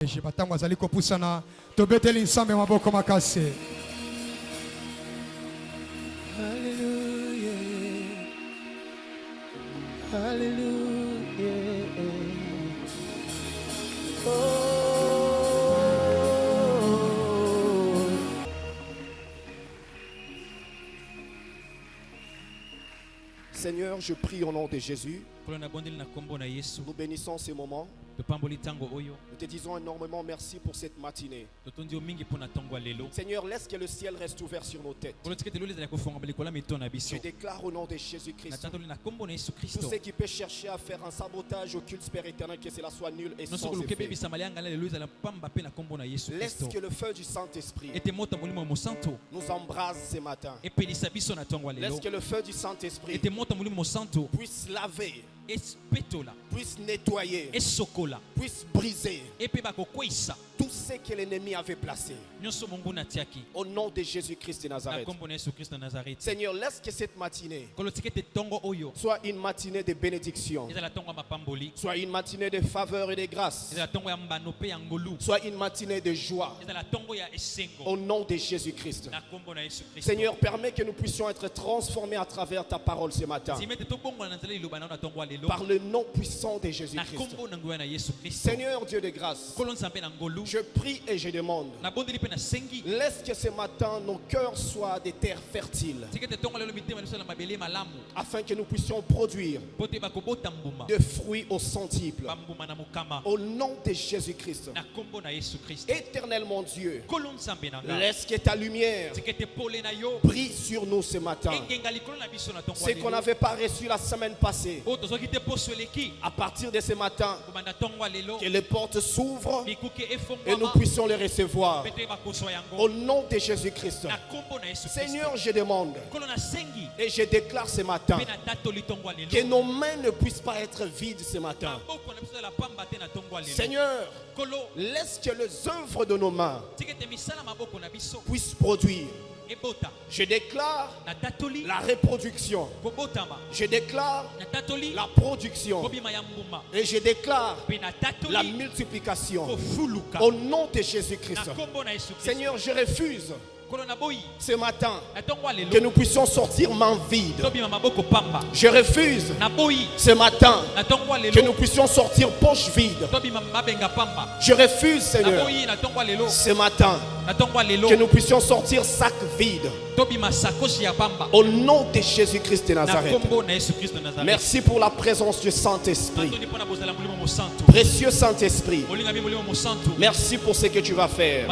batango azali kopusana tobeteli nsambe maboko makasi. Hallelujah, hallelujah. Oh. Seigneur, je prie au nom de Jésus. Nous bénissons ces moments. Nous te disons énormément merci pour cette matinée. Seigneur, laisse que le ciel reste ouvert sur nos têtes. Je déclare au nom de Jésus-Christ, tout ce qui peut chercher à faire un sabotage au culte spirituel, que cela soit nul et sans effet. Laisse que le feu du Saint-Esprit nous embrase ce matin. Laisse que le feu du Saint-Esprit puisse laver, puisse nettoyer, puisse briser tout ce que l'ennemi avait placé. Au nom de Jésus-Christ de Nazareth. Seigneur, laisse que cette matinée soit une matinée de bénédiction, soit une matinée de faveur et de grâce, soit une matinée de joie. Au nom de Jésus-Christ. Seigneur, permets que nous puissions être transformés à travers ta parole ce matin. Par le nom puissant de Jésus-Christ. Seigneur Dieu de grâce, je prie et je demande, laisse que ce matin nos cœurs soient des terres fertiles, afin que nous puissions produire des fruits au centuple. Au nom de Jésus-Christ. Éternellement Dieu, laisse que ta lumière brille sur nous ce matin. Ce qu'on n'avait pas reçu la semaine passée, à partir de ce matin, que les portes s'ouvrent et nous puissions les recevoir. Au nom de Jésus-Christ. Seigneur, je demande et je déclare ce matin que nos mains ne puissent pas être vides ce matin. Seigneur, laisse que les œuvres de nos mains puissent produire. Je déclare la reproduction. Je déclare la production. Et je déclare la multiplication. Au nom de Jésus-Christ. Seigneur, je refuse ce matin que nous puissions sortir main vide. Je refuse ce matin que nous puissions sortir poche vide. Je refuse, Seigneur, ce matin que nous puissions sortir sac vide. Au nom de Jésus-Christ de Nazareth. Merci pour la présence du Saint-Esprit. Précieux Saint-Esprit, merci pour ce que tu vas faire.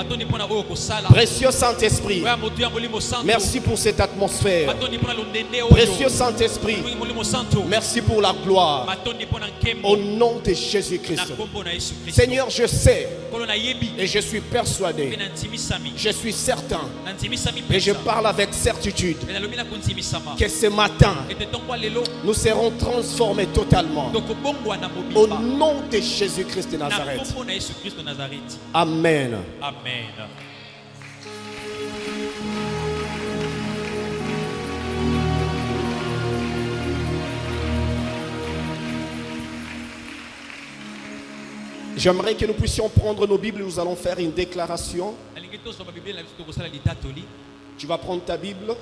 Précieux Saint-Esprit, merci pour cette atmosphère. Précieux Saint-Esprit, merci pour la gloire. Au nom de Jésus-Christ. Seigneur, je sais et je suis persuadé, je suis certain et je parle avec certitude que ce matin nous serons transformés totalement. Au nom de Jésus-Christ de Nazareth. Amen. Amen. J'aimerais que nous puissions prendre nos Bibles. Nous allons faire une déclaration. Tu vas prendre ta Bible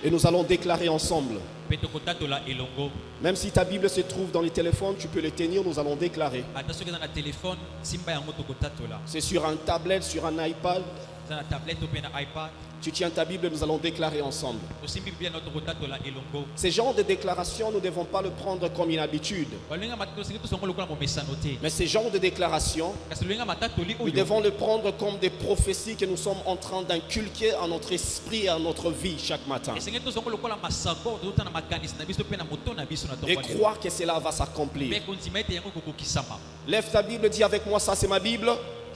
et nous allons déclarer ensemble. Même si ta Bible se trouve dans les téléphones, tu peux les tenir, nous allons déclarer. C'est sur un tablette, sur un iPad. Tu tiens ta Bible, nous allons déclarer ensemble. Ces genres de déclarations, nous ne devons pas le prendre comme une habitude. Mais ces genres de déclarations, nous devons le prendre comme des prophéties que nous sommes en train d'inculquer à notre esprit et à notre vie chaque matin. Et croire que cela va s'accomplir. Lève ta Bible, dis avec moi, ça c'est ma Bible.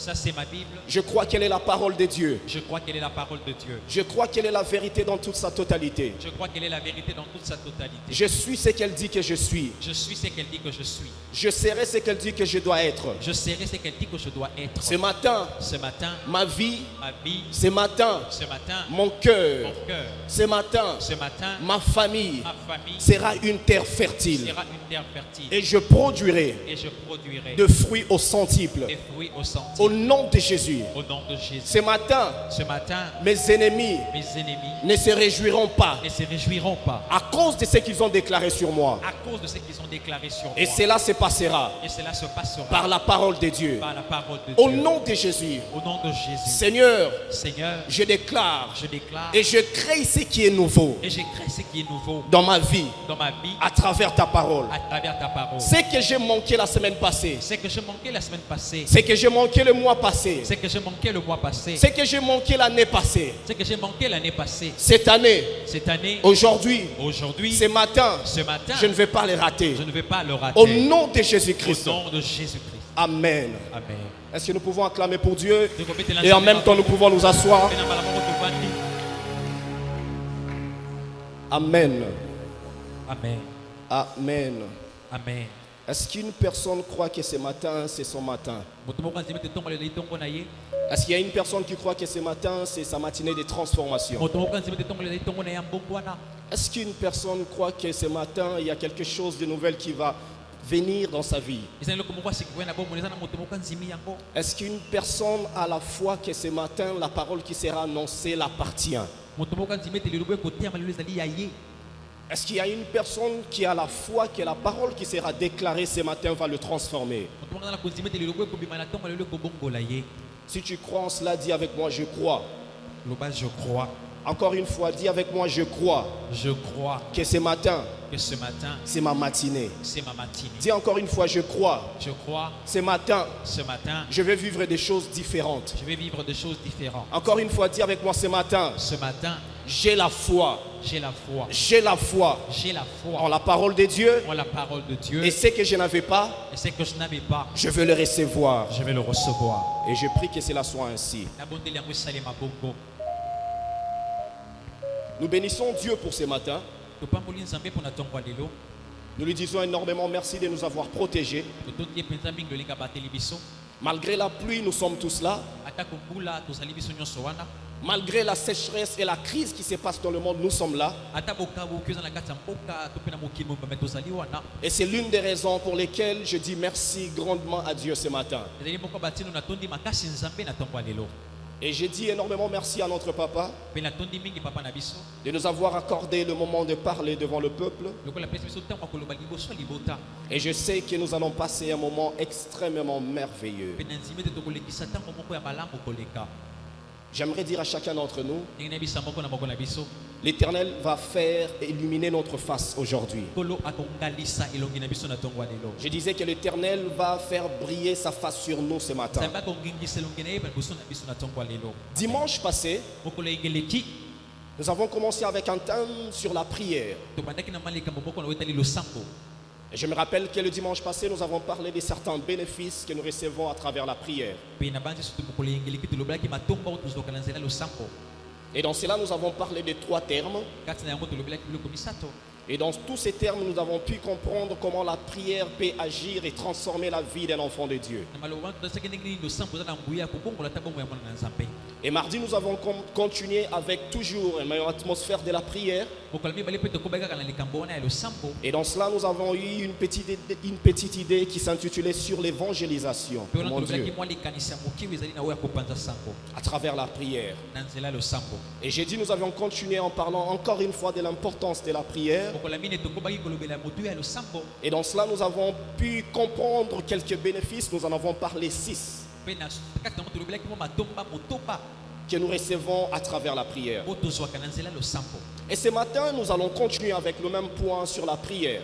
Ça, c'est ma Bible. Je crois qu'elle est la parole de Dieu. Je crois qu'elle est la parole de Dieu. Je crois qu'elle est la vérité dans toute sa totalité. Je crois qu'elle est la vérité dans toute sa totalité. Je suis ce qu'elle dit que je suis. Je suis ce qu'elle dit que je suis. Je serai ce qu'elle dit que je dois être. Je serai ce qu'elle dit que je dois être. Ce matin, ma vie, ce matin, mon cœur, ce matin, ma famille sera une terre fertile. Et je produirai de fruits au centuple. Au nom de Jésus. Ce matin, mes ennemis ne se réjouiront pas à cause de ce qu'ils ont déclaré sur moi. Et cela se passera par la parole de Dieu. Au nom de Jésus. Seigneur, je déclare et je crée ce qui est nouveau dans ma vie à travers ta parole. Ce que j'ai manqué la semaine passée, ce que j'ai manqué le mois passé, ce que j'ai manqué l'année passée, cette année, aujourd'hui, ce matin, je ne vais pas les rater. Au nom de Jésus-Christ. Amen. Est-ce que nous pouvons acclamer pour Dieu et en même temps nous pouvons nous asseoir? Amen. Amen. Amen. Amen. Est-ce qu'une personne croit que ce matin, c'est son matin? Est-ce qu'il y a une personne qui croit que ce matin, c'est sa matinée de transformation? Est-ce qu'une personne croit que ce matin, il y a quelque chose de nouvel qui va venir dans sa vie? Est-ce qu'une personne a la foi que ce matin, la parole qui sera annoncée l'appartient? Est-ce qu'il y a une personne qui a la foi que la parole qui sera déclarée ce matin va le transformer? Si tu crois en cela, dis avec moi, je crois. Je crois. Encore une fois, dis avec moi, je crois. Je crois Que ce matin, c'est ma matinée. Dis encore une fois, je crois. Je crois. Ce matin, je vais vivre des choses différentes. Je vais vivre des choses différentes. Encore une fois, dis avec moi, ce matin, j'ai la foi. J'ai la foi. J'ai la foi. J'ai la foi en la parole de Dieu. En la parole de Dieu. Et ce que je n'avais pas, je vais le recevoir. Je vais le recevoir. Et je prie que cela soit ainsi. Nous bénissons Dieu pour ce matin. Nous lui disons énormément merci de nous avoir protégés. Malgré la pluie, nous sommes tous là. Malgré la sécheresse et la crise qui se passe dans le monde, nous sommes là. Et c'est l'une des raisons pour lesquelles je dis merci grandement à Dieu ce matin. Et j'ai dit énormément merci à notre papa de nous avoir accordé le moment de parler devant le peuple. Et je sais que nous allons passer un moment extrêmement merveilleux. J'aimerais dire à chacun d'entre nous, l'Éternel va faire illuminer notre face aujourd'hui. Je disais que l'Éternel va faire briller sa face sur nous ce matin. Dimanche passé, nous avons commencé avec un thème sur la prière. Et je me rappelle que le dimanche passé, nous avons parlé de certains bénéfices que nous recevons à travers la prière. Et dans cela, nous avons parlé de 3 termes. Et dans tous ces termes, nous avons pu comprendre comment la prière peut agir et transformer la vie d'un enfant de Dieu. Et mardi, nous avons continué avec toujours une meilleure atmosphère de la prière. Et dans cela, nous avons eu une petite idée qui s'intitulait sur l'évangélisation. Mon Dieu. À travers la prière. Et j'ai dit, nous avions continué en parlant encore une fois de l'importance de la prière. Et dans cela, nous avons pu comprendre quelques bénéfices. Nous en avons parlé 6 que nous recevons à travers la prière. Et ce matin, nous allons continuer avec le même point sur la prière.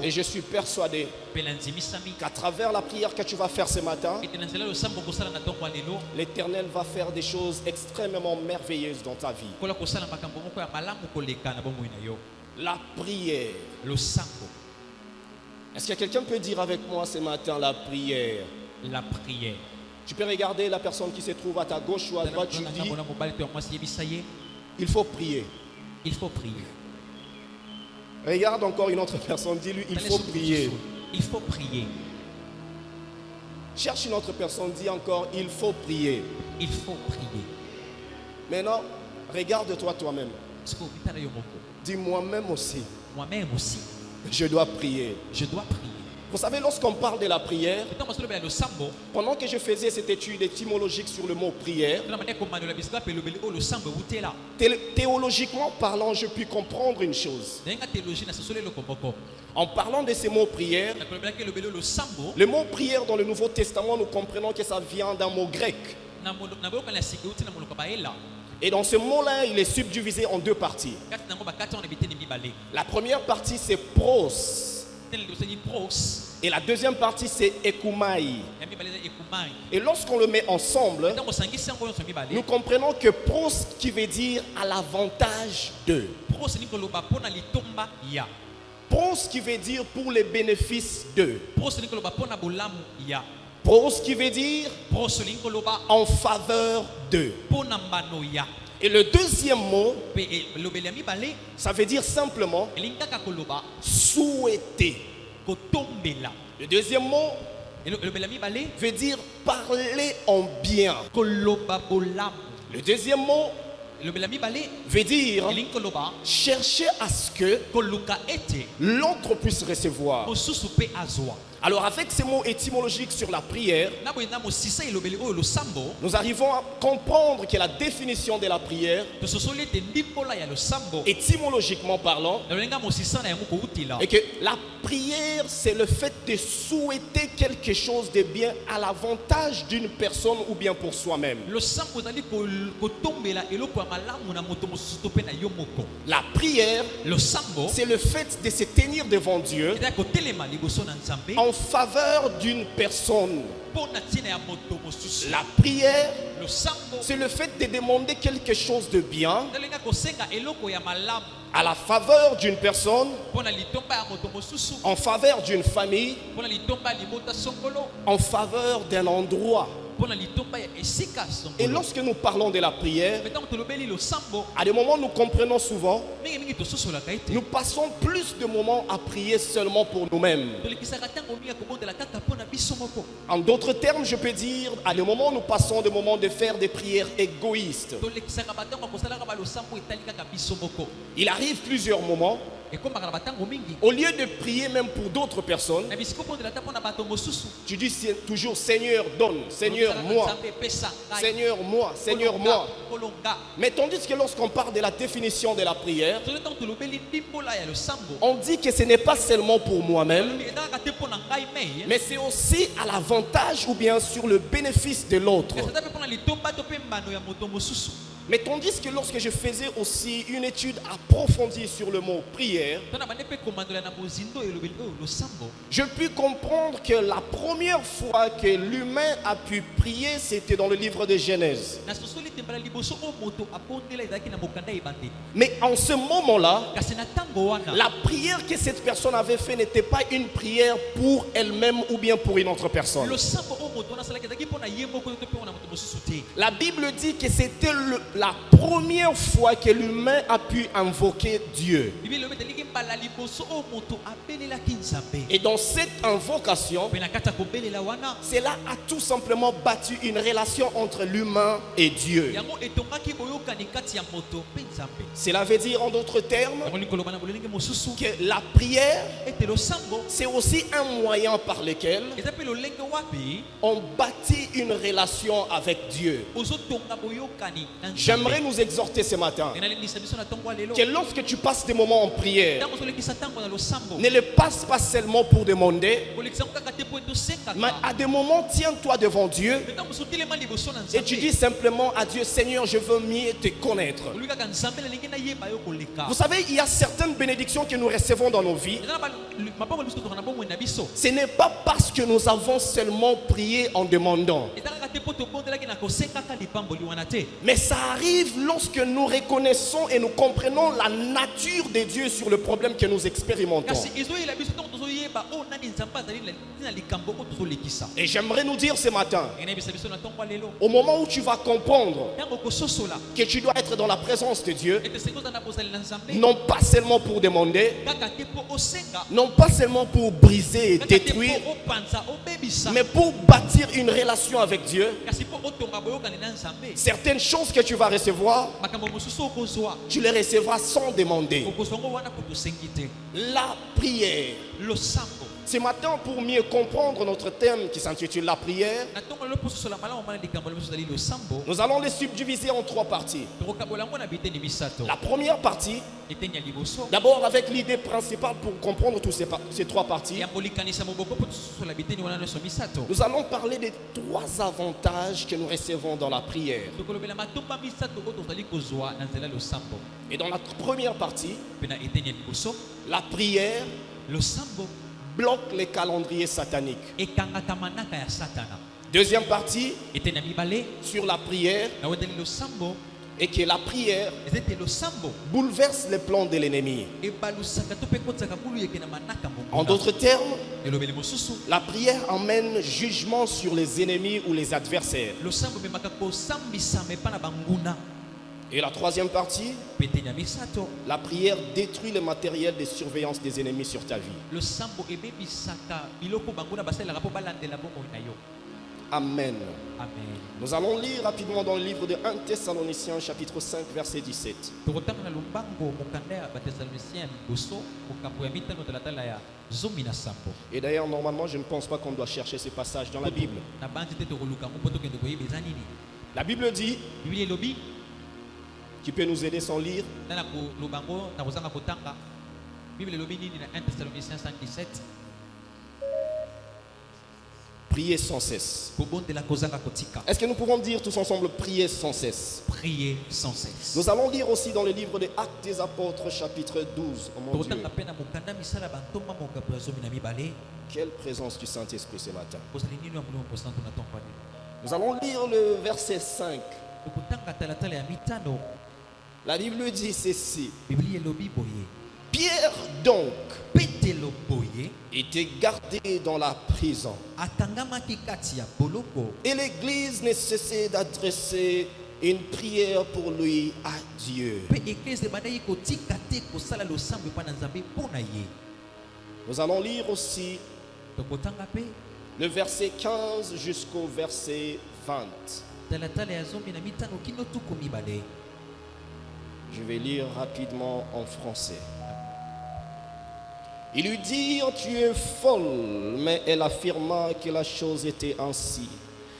Et je suis persuadé qu'à travers la prière que tu vas faire ce matin, l'Éternel va faire des choses extrêmement merveilleuses dans ta vie. La prière. Est-ce que quelqu'un peut dire avec moi ce matin la prière? La prière. Tu peux regarder la personne qui se trouve à ta gauche ou à droite, tu dis, il faut prier. Il faut prier. Regarde encore une autre personne, dis-lui, il faut prier. Il faut prier. Cherche une autre personne, dis encore, il faut prier. Il faut prier. Maintenant, regarde-toi toi-même. Dis moi-même aussi. Moi-même aussi. Je dois prier. Je dois prier. Vous savez, lorsqu'on parle de la prière, pendant que je faisais cette étude étymologique sur le mot prière, théologiquement parlant, je puis comprendre une chose. En parlant de ces mots prière, le mot prière dans le Nouveau Testament, nous comprenons que ça vient d'un mot grec. Et dans ce mot-là, il est subdivisé en deux parties. La première partie, c'est pros. Et la deuxième partie, c'est ekumai. Et lorsqu'on le met ensemble, nous comprenons que pros qui veut dire à l'avantage de. Pros qui veut dire pour les bénéfices de. Pros qui veut dire en faveur de. Et le deuxième mot, ça veut dire simplement souhaiter. Le deuxième mot veut dire parler en bien. Le deuxième mot veut dire chercher à ce que l'autre puisse recevoir. Alors avec ces mots étymologiques sur la prière, nous arrivons à comprendre que la définition de la prière, étymologiquement parlant, et que la prière c'est le fait de souhaiter quelque chose de bien à l'avantage d'une personne ou bien pour soi-même. La prière, c'est le fait de se tenir devant Dieu en faveur d'une personne. La prière, c'est le fait de demander quelque chose de bien à la faveur d'une personne, en faveur d'une famille, en faveur d'un endroit. Et lorsque nous parlons de la prière, à des moments nous comprenons souvent, nous passons plus de moments à prier seulement pour nous-mêmes. En d'autres termes, je peux dire, à des moments nous passons des moments de faire des prières égoïstes. Il arrive plusieurs moments, au lieu de prier même pour d'autres personnes, tu dis toujours Seigneur donne, Seigneur moi, Seigneur moi, Seigneur moi. Mais tandis que lorsqu'on parle de la définition de la prière, on dit que ce n'est pas seulement pour moi-même, mais c'est aussi à l'avantage ou bien sur le bénéfice de l'autre. Mais tandis que lorsque je faisais aussi une étude approfondie sur le mot prière, je puis comprendre que la première fois que l'humain a pu prier, c'était dans le livre de Genèse. Mais en ce moment-là, la prière que cette personne avait faite n'était pas une prière pour elle-même ou bien pour une autre personne. La Bible dit que c'était la première fois que l'humain a pu invoquer Dieu. Et dans cette invocation, cela a tout simplement bâti une relation entre l'humain et Dieu. Cela veut dire en d'autres termes que la prière, c'est aussi un moyen par lequel on bâtit une relation avec Dieu. J'aimerais nous exhorter ce matin que lorsque tu passes des moments en prière, ne le passe pas seulement pour demander, mais à des moments, tiens-toi devant Dieu et tu dis simplement à Dieu, Seigneur, je veux mieux te connaître. Vous savez, il y a certaines bénédictions que nous recevons dans nos vies. Ce n'est pas parce que nous avons seulement prié en demandant, mais ça arrive lorsque nous reconnaissons et nous comprenons la nature de Dieu sur le problème que nous expérimentons. Et j'aimerais nous dire ce matin, au moment où tu vas comprendre que tu dois être dans la présence de Dieu, non pas seulement pour demander, non pas seulement pour briser et détruire, mais pour bâtir une relation avec Dieu, certaines choses que tu vas recevoir, tu les recevras sans demander. La prière. Ce matin, pour mieux comprendre notre thème qui s'intitule la prière, nous allons les subdiviser en 3 parties. La première partie, d'abord avec l'idée principale pour comprendre tous ces 3 parties, nous allons parler des 3 avantages que nous recevons dans la prière. Et dans la première partie, la prière bloque les calendriers sataniques. Deuxième partie, sur la prière, et que la prière bouleverse les plans de l'ennemi. En d'autres termes, la prière emmène jugement sur les ennemis ou les adversaires. Et la troisième partie, la prière détruit le matériel de surveillance des ennemis sur ta vie. Amen. Amen. Nous allons lire rapidement dans le livre de 1 Thessaloniciens chapitre 5 verset 17. Et d'ailleurs normalement je ne pense pas qu'on doit chercher ce passage dans la Bible. La Bible dit, tu peux nous aider sans lire? Priez sans cesse. Est-ce que nous pouvons dire tous ensemble prier sans cesse? Prier sans cesse. Nous allons lire aussi dans le livre des Actes des Apôtres chapitre 12. Oh mon Dieu. Quelle présence du Saint-Esprit ce matin. Nous allons lire le verset 5. La Bible dit ceci. Pierre donc était gardé dans la prison. Et l'église ne cessait d'adresser une prière pour lui à Dieu. Nous allons lire aussi le verset 15 jusqu'au verset 20. Je vais lire rapidement en français. Ils lui dirent, tu es folle, mais elle affirma que la chose était ainsi.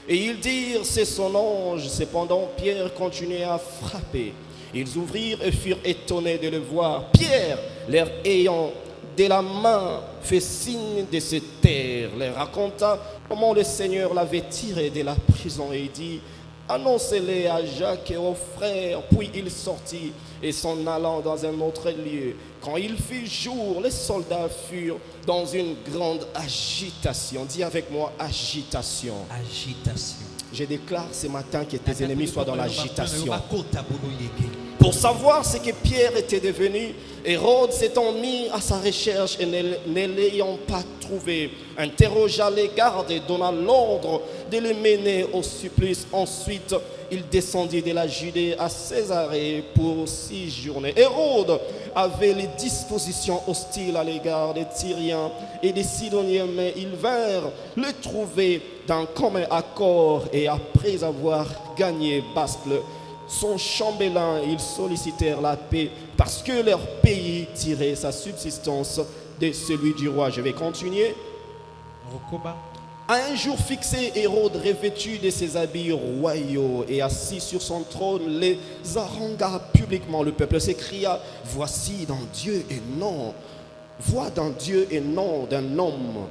Et ils dirent, c'est son ange. Cependant, Pierre continuait à frapper. Ils ouvrirent et furent étonnés de le voir. Pierre, leur ayant de la main fait signe de se taire, leur raconta comment le Seigneur l'avait tiré de la prison et dit, annoncez-les à Jacques et aux frères. Puis il sortit et s'en allant dans un autre lieu. Quand il fit jour, les soldats furent dans une grande agitation. Dis avec moi, agitation. Agitation. Je déclare ce matin que tes ennemis soient dans l'agitation. Pour savoir ce que Pierre était devenu, Hérode s'étant mis à sa recherche et ne l'ayant pas trouvé, interrogea les gardes et donna l'ordre de le mener au supplice. Ensuite, il descendit de la Judée à Césarée pour 6 journées. Hérode avait les dispositions hostiles à l'égard des Tyriens et des Sidoniens, mais ils vinrent le trouver d'un commun accord et après avoir gagné Bascle, son chambellan, ils sollicitèrent la paix parce que leur pays tirait sa subsistance de celui du roi. Je vais continuer. À un jour fixé, Hérode, revêtu de ses habits royaux et assis sur son trône, les harangua publiquement. Le peuple s'écria, voici dans Dieu et non, voix d'un Dieu et non d'un homme.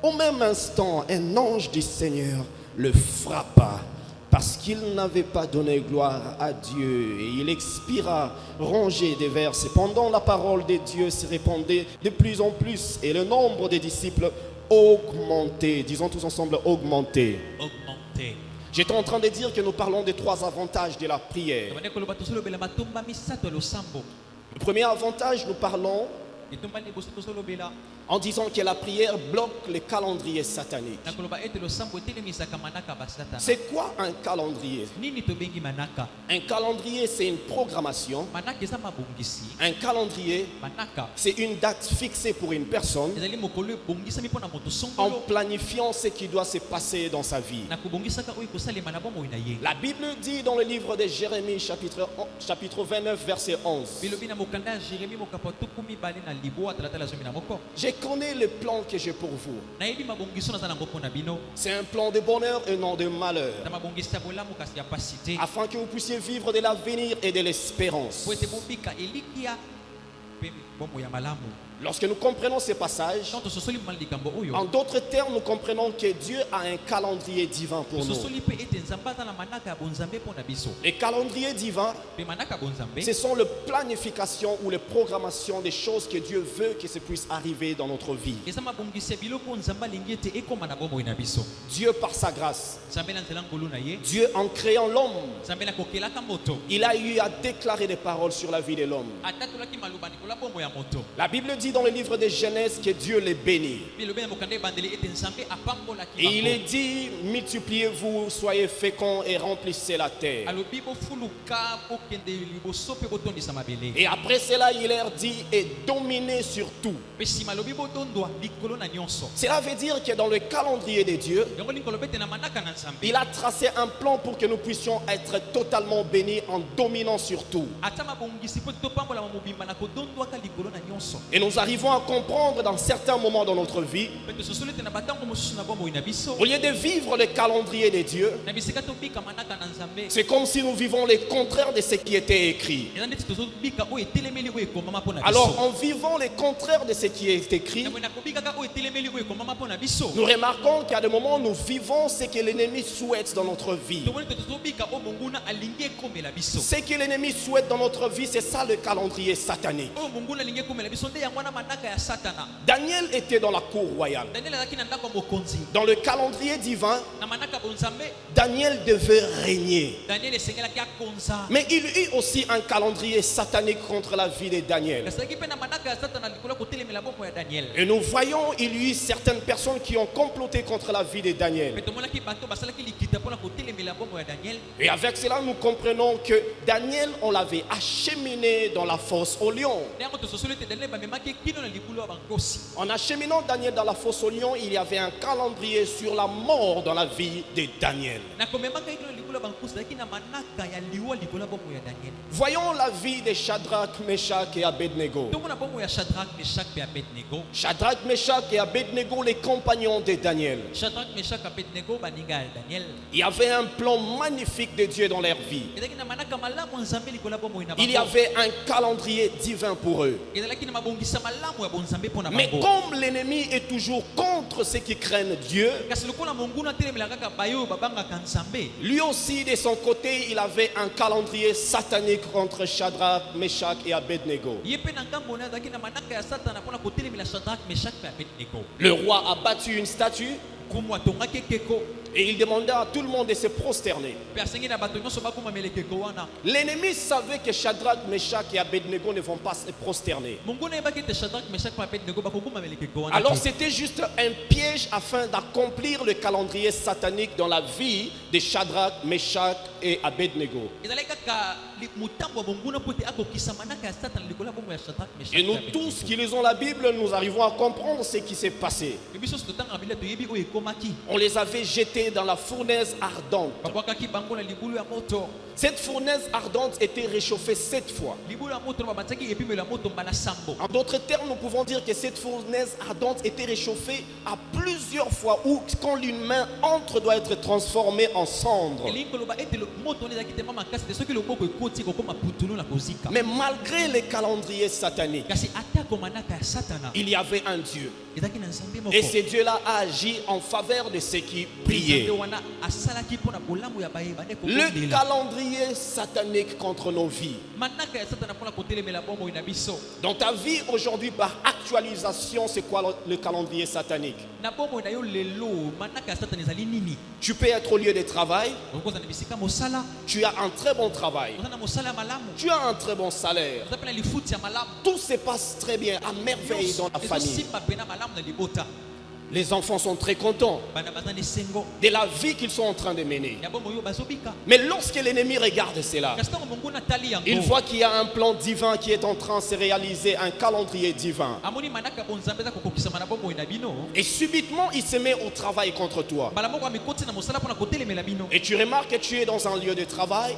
Au même instant, un ange du Seigneur le frappa parce qu'il n'avait pas donné gloire à Dieu, et il expira rongé des vers. Cependant, la parole de Dieu se répandait de plus en plus et le nombre des disciples augmentait. Disons tous ensemble, augmentait. Augmenté. J'étais en train de dire que nous parlons des 3 avantages de la prière. Le premier avantage, nous parlons en disant que la prière bloque les calendriers sataniques. C'est quoi un calendrier? Un calendrier, c'est une programmation. Un calendrier, c'est une date fixée pour une personne en planifiant ce qui doit se passer dans sa vie. La Bible dit dans le livre de Jérémie, chapitre 29, verset 11. Je connais le plan que j'ai pour vous. C'est un plan de bonheur et non de malheur, afin que vous puissiez vivre de l'avenir et de l'espérance. Lorsque nous comprenons ces passages, en d'autres termes, nous comprenons que Dieu a un calendrier divin pour nous. Les calendriers divins, ce sont les planifications ou les programmations des choses que Dieu veut que ça puisse arriver dans notre vie. Dieu par sa grâce, Dieu en créant l'homme, il a eu à déclarer des paroles sur la vie de l'homme. La Bible dit dans le livre de Genèse que Dieu les bénit. Et il est dit, multipliez-vous, soyez féconds et remplissez la terre. Et après cela, il leur dit, et dominez sur tout. Cela veut dire que dans le calendrier de Dieu, il a tracé un plan pour que nous puissions être totalement bénis en dominant sur tout. Et nous arrivons à comprendre dans certains moments dans notre vie, au lieu de vivre le calendrier de Dieu, c'est comme si nous vivons le contraire de ce qui était écrit. Alors en vivant le contraire de ce qui est écrit, nous remarquons qu'à des moments nous vivons ce que l'ennemi souhaite dans notre vie. Ce que l'ennemi souhaite dans notre vie, c'est ça le calendrier satanique. Daniel était dans la cour royale. Dans le calendrier divin, Daniel devait régner. Mais il eut aussi un calendrier satanique contre la vie de Daniel. Et nous voyons, il y eut certaines personnes qui ont comploté contre la vie de Daniel. Et avec cela, nous comprenons que Daniel, on l'avait acheminé dans la fosse au lion. En acheminant Daniel dans la fosse au lion, il y avait un calendrier sur la mort dans la vie de Daniel. Voyons la vie de Shadrach, Meshach et Abednego. Shadrach, Meshach et Abednego, les compagnons de Daniel. Il y avait un plan magnifique de Dieu dans leur vie. Il y avait un calendrier divin pour eux. Mais comme l'ennemi est toujours contre ceux qui craignent Dieu, lui aussi de son côté, il avait un calendrier satanique contre Shadrach, Meshach et Abednego. Le roi a battu une statue et il demandait à tout le monde de se prosterner. L'ennemi savait que Shadrach, Meshach et Abednego ne vont pas se prosterner. Alors c'était juste un piège afin d'accomplir le calendrier satanique dans la vie de Shadrach, Meshach et Abednego. Et nous tous qui lisons la Bible, nous arrivons à comprendre ce qui s'est passé. On les avait jetés dans la fournaise ardente. Cette fournaise ardente était réchauffée 7 fois. En d'autres termes, nous pouvons dire que cette fournaise ardente était réchauffée à plusieurs fois, où quand l'humain entre doit être transformé en cendre. Mais malgré les calendriers sataniques, il y avait un Dieu. Et ce Dieu-là a agi en faveur de ceux qui priaient. Le calendrier satanique contre nos vies. Dans ta vie aujourd'hui, par actualisation, c'est quoi le calendrier satanique? Tu peux être au lieu de travail. Tu as un très bon travail. Tu as un très bon salaire. Tout se passe très bien, à merveille dans la famille. Les enfants sont très contents de la vie qu'ils sont en train de mener. Mais lorsque l'ennemi regarde cela, il voit qu'il y a un plan divin qui est en train de se réaliser, un calendrier divin. Et subitement, il se met au travail contre toi. Et tu remarques que tu es dans un lieu de travail.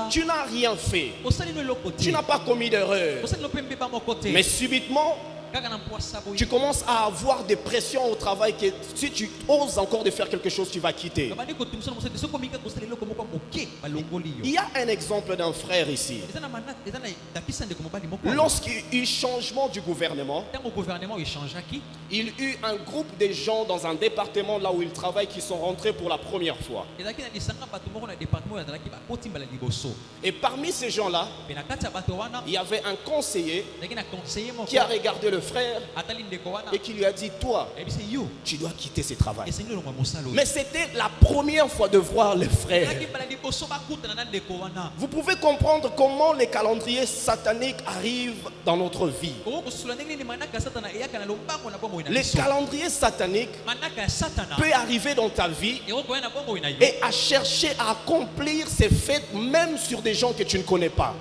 Tu n'as rien fait. Tu n'as pas commis d'erreur. Mais subitement, tu commences à avoir des pressions au travail que si tu oses encore de faire quelque chose, tu vas quitter. Il y a un exemple d'un frère ici. Lorsqu'il y a eu changement du gouvernement, il y a eu un groupe de gens dans un département là où il travaille qui sont rentrés pour la première fois. Et parmi ces gens-là, il y avait un conseiller qui a regardé le frère et qui lui a dit, toi, tu dois quitter ce travail. Mais c'était la première fois de voir le frère. Vous pouvez comprendre comment les calendriers sataniques arrivent dans notre vie. Les calendriers sataniques peuvent arriver dans ta vie et à chercher à accomplir ces fêtes même sur des gens que tu ne connais pas.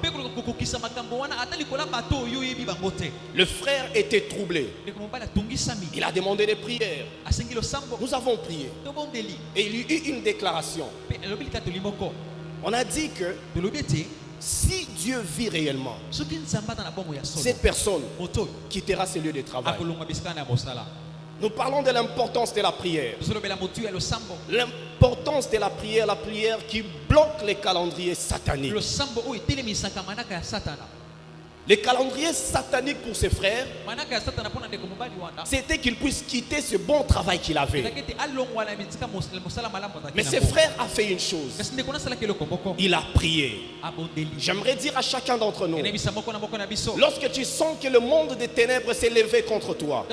Le frère était troublé. Il a demandé des prières. Nous avons prié. Et il y a eu une déclaration. On a dit que si Dieu vit réellement, cette personne quittera ses lieux de travail. Nous parlons de l'importance de la prière. L'importance de la prière qui bloque les calendriers sataniques. Les calendriers sataniques pour ses frères, c'était qu'il puisse quitter ce bon travail qu'il avait. Mais ses frères a fait une chose. Il a prié. J'aimerais dire à chacun d'entre nous, lorsque tu sens que le monde des ténèbres s'est levé contre toi,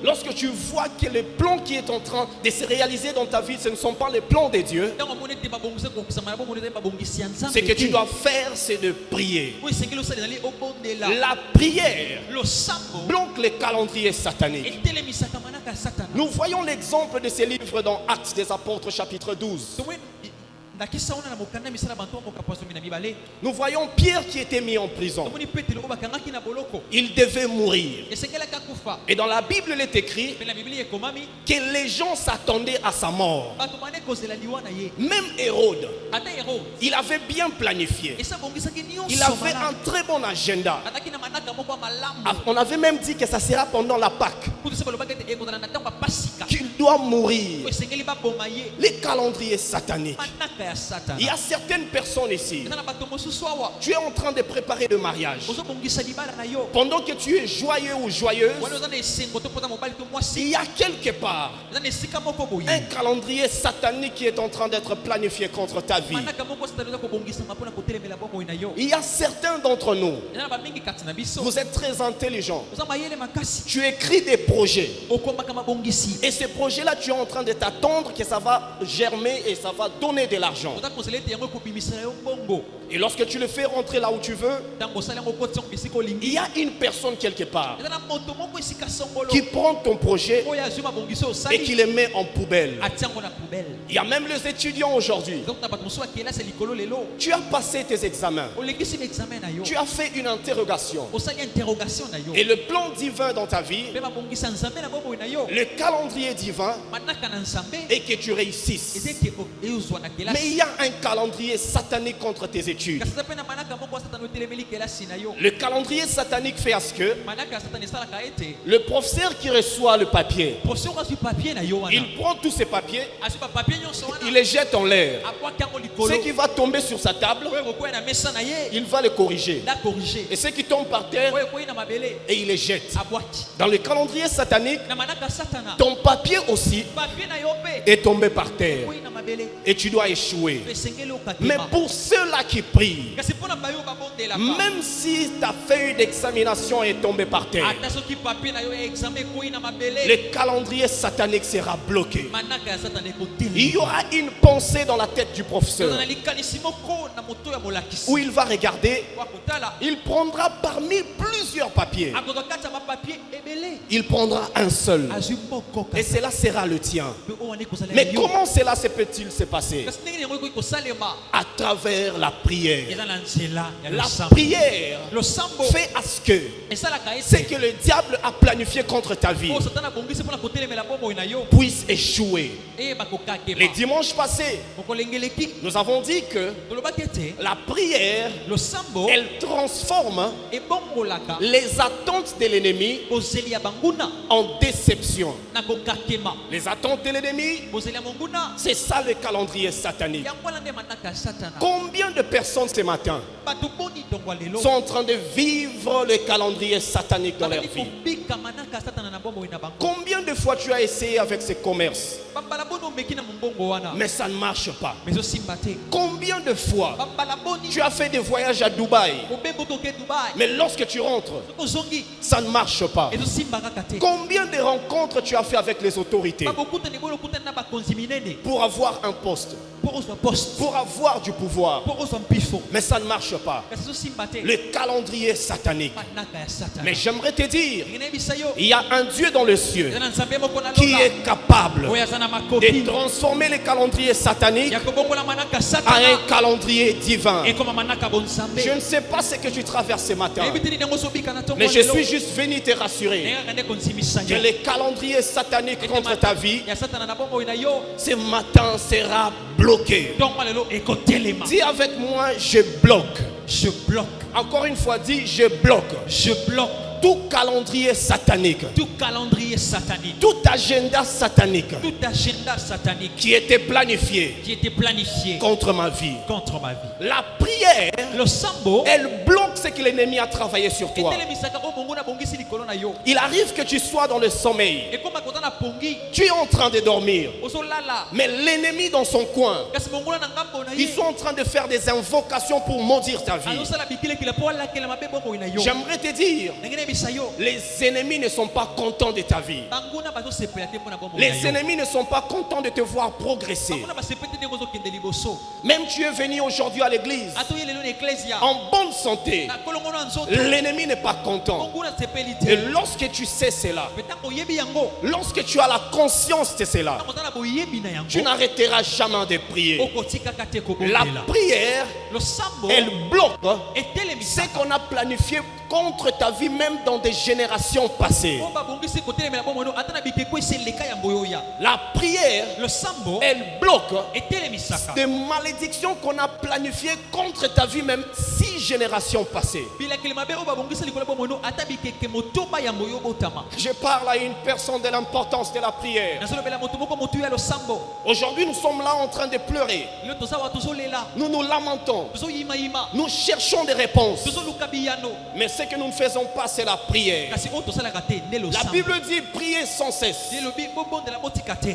lorsque tu vois que le plan qui est en train de se réaliser dans ta vie, ce ne sont pas les plans de Dieu, ce que tu dois faire, c'est de prier. La prière bloque les calendriers sataniques. Nous voyons l'exemple de ces livres dans Actes des Apôtres chapitre 12. Nous voyons Pierre qui était mis en prison. Il devait mourir. Et dans la Bible, il est écrit que les gens s'attendaient à sa mort. Même Hérode, il avait bien planifié. Il avait un très bon agenda. On avait même dit que ça sera pendant la Pâque qu'il doit mourir. Les calendriers sataniques. Il y a certaines personnes ici. Tu es en train de préparer le mariage. Pendant que tu es joyeux ou joyeuse, il y a quelque part un calendrier satanique qui est en train d'être planifié contre ta vie. Il y a certains d'entre nous, vous êtes très intelligents. Tu écris des projets. Et ces projets-là, tu es en train de t'attendre que ça va germer et ça va donner de l'argent. Et lorsque tu le fais rentrer là où tu veux, il y a une personne quelque part qui prend ton projet et qui le met en poubelle. Il y a même les étudiants aujourd'hui. Tu as passé tes examens. Tu as fait une interrogation. Et le plan divin dans ta vie, le calendrier divin, est que tu réussisses. Mais il y a un calendrier satanique contre tes études. Le calendrier satanique fait à ce que le professeur qui reçoit le papier, il prend tous ces papiers, il les jette en l'air. Ce qui va tomber sur sa table, il va le corriger. Et ce qui tombe par terre, et il les jette. Dans le calendrier satanique, ton papier aussi est tombé par terre. Et tu dois échouer. Mais pour ceux-là qui prient, Même si ta feuille d'examination est tombée par terre, le calendrier satanique sera bloqué. Il y aura une pensée dans la tête du professeur où il va regarder, il prendra parmi plusieurs papiers, il prendra un seul et cela sera le tien. Mais comment cela peut-il se passer? À travers la prière. La prière fait à ce que le diable a planifié contre ta vie puisse échouer. Les dimanches passés, nous avons dit que la prière, elle transforme les attentes de l'ennemi en déception. Les attentes de l'ennemi, c'est ça le calendrier satanique. Combien de personnes ce matin sont en train de vivre le calendrier satanique dans leur vie? Combien de fois tu as essayé avec ce commerce, mais ça ne marche pas? Combien de fois tu as fait des voyages à Dubaï, mais lorsque tu rentres, ça ne marche pas? Combien de rencontres tu as fait avec les autorités pour avoir un poste, pour avoir du pouvoir, mais ça ne marche pas? Le calendrier satanique. Mais j'aimerais te dire, il y a un Dieu dans le cieux qui est capable de transformer le calendrier satanique à un calendrier divin. Je ne sais pas ce que tu traverses ce matin, mais je suis juste venu te rassurer que le calendrier satanique contre ta vie ce matin sera bloqué. Dis avec moi, je bloque. Je bloque. Encore une fois, dis je bloque. Je bloque. Tout calendrier satanique. Tout calendrier satanique. Tout agenda satanique. Tout agenda satanique. Qui était planifié. Qui était planifié. Contre ma vie. Contre ma vie. La prière. Le sambo. Elle bloque ce que l'ennemi a travaillé sur toi. Il arrive que tu sois dans le sommeil. Tu es en train de dormir. Mais l'ennemi dans son coin, ils sont en train de faire des invocations pour maudire ta vie. J'aimerais te dire, les ennemis ne sont pas contents de ta vie. Les ennemis ne sont pas contents de te voir progresser. Même tu es venu aujourd'hui à l'église en bonne santé, l'ennemi n'est pas content. Et lorsque tu sais cela, lorsque tu as la conscience de cela, tu n'arrêteras jamais de prier. La prière, elle bloque ce qu'on a planifié contre ta vie, même dans des générations passées. La prière, elle bloque des malédictions qu'on a planifiées contre ta vie, même 6 générations passées. Je parle à une personne de l'importance de la prière. Aujourd'hui, nous sommes là en train de pleurer. Nous nous lamentons. Nous cherchons des réponses. Mais ce que nous ne faisons pas, c'est la prière. La Bible dit prier sans cesse.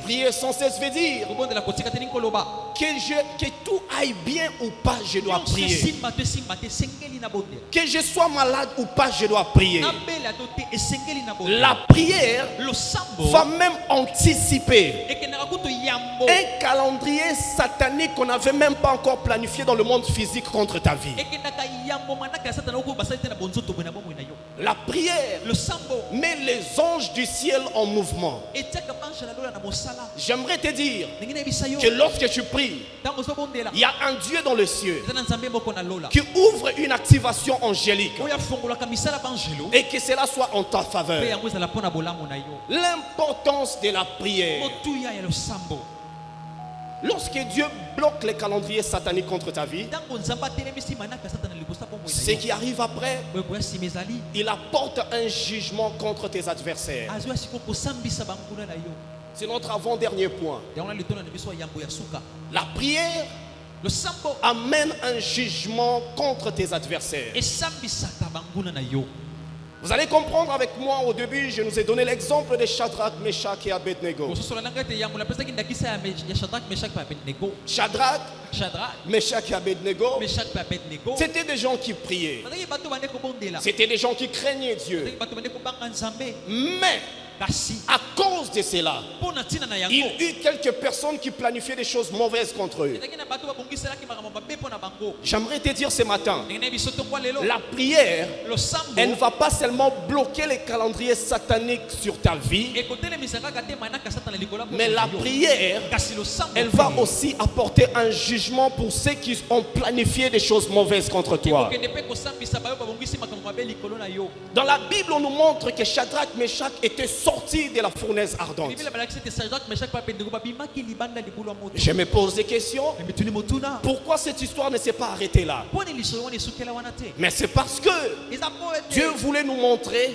Prier sans cesse veut dire que tout aille bien ou pas, je dois prier. Que je sois malade ou pas, je dois prier. La prière va même anticiper un calendrier satanique qu'on n'avait même pas encore planifié dans le monde physique contre ta vie. La prière met les anges du ciel en mouvement. J'aimerais te dire que lorsque tu pries, il y a un Dieu dans le ciel qui ouvre une activation angélique et que cela soit en ta faveur. L'importance de la prière. Lorsque Dieu bloque les calendriers sataniques contre ta vie, ce qui arrive après, il apporte un jugement contre tes adversaires. C'est notre avant-dernier point. La prière amène un jugement contre tes adversaires. Vous allez comprendre avec moi, au début, je nous ai donné l'exemple de Shadrach, Meshach et Abednego. Shadrach, Meshach et Abednego, c'était des gens qui priaient. C'était des gens qui craignaient Dieu. Mais à cause de cela, il y a eu quelques personnes qui planifiaient des choses mauvaises contre eux. J'aimerais te dire ce matin, la prière, elle ne va pas seulement bloquer les calendriers sataniques sur ta vie, mais la prière, elle va aussi apporter un jugement pour ceux qui ont planifié des choses mauvaises contre toi. Dans la Bible, on nous montre que Shadrach, Meshach étaient sortis de la fournaise ardente. Je me pose des questions. Pourquoi cette histoire ne s'est pas arrêtée là? Mais c'est parce que Dieu voulait nous montrer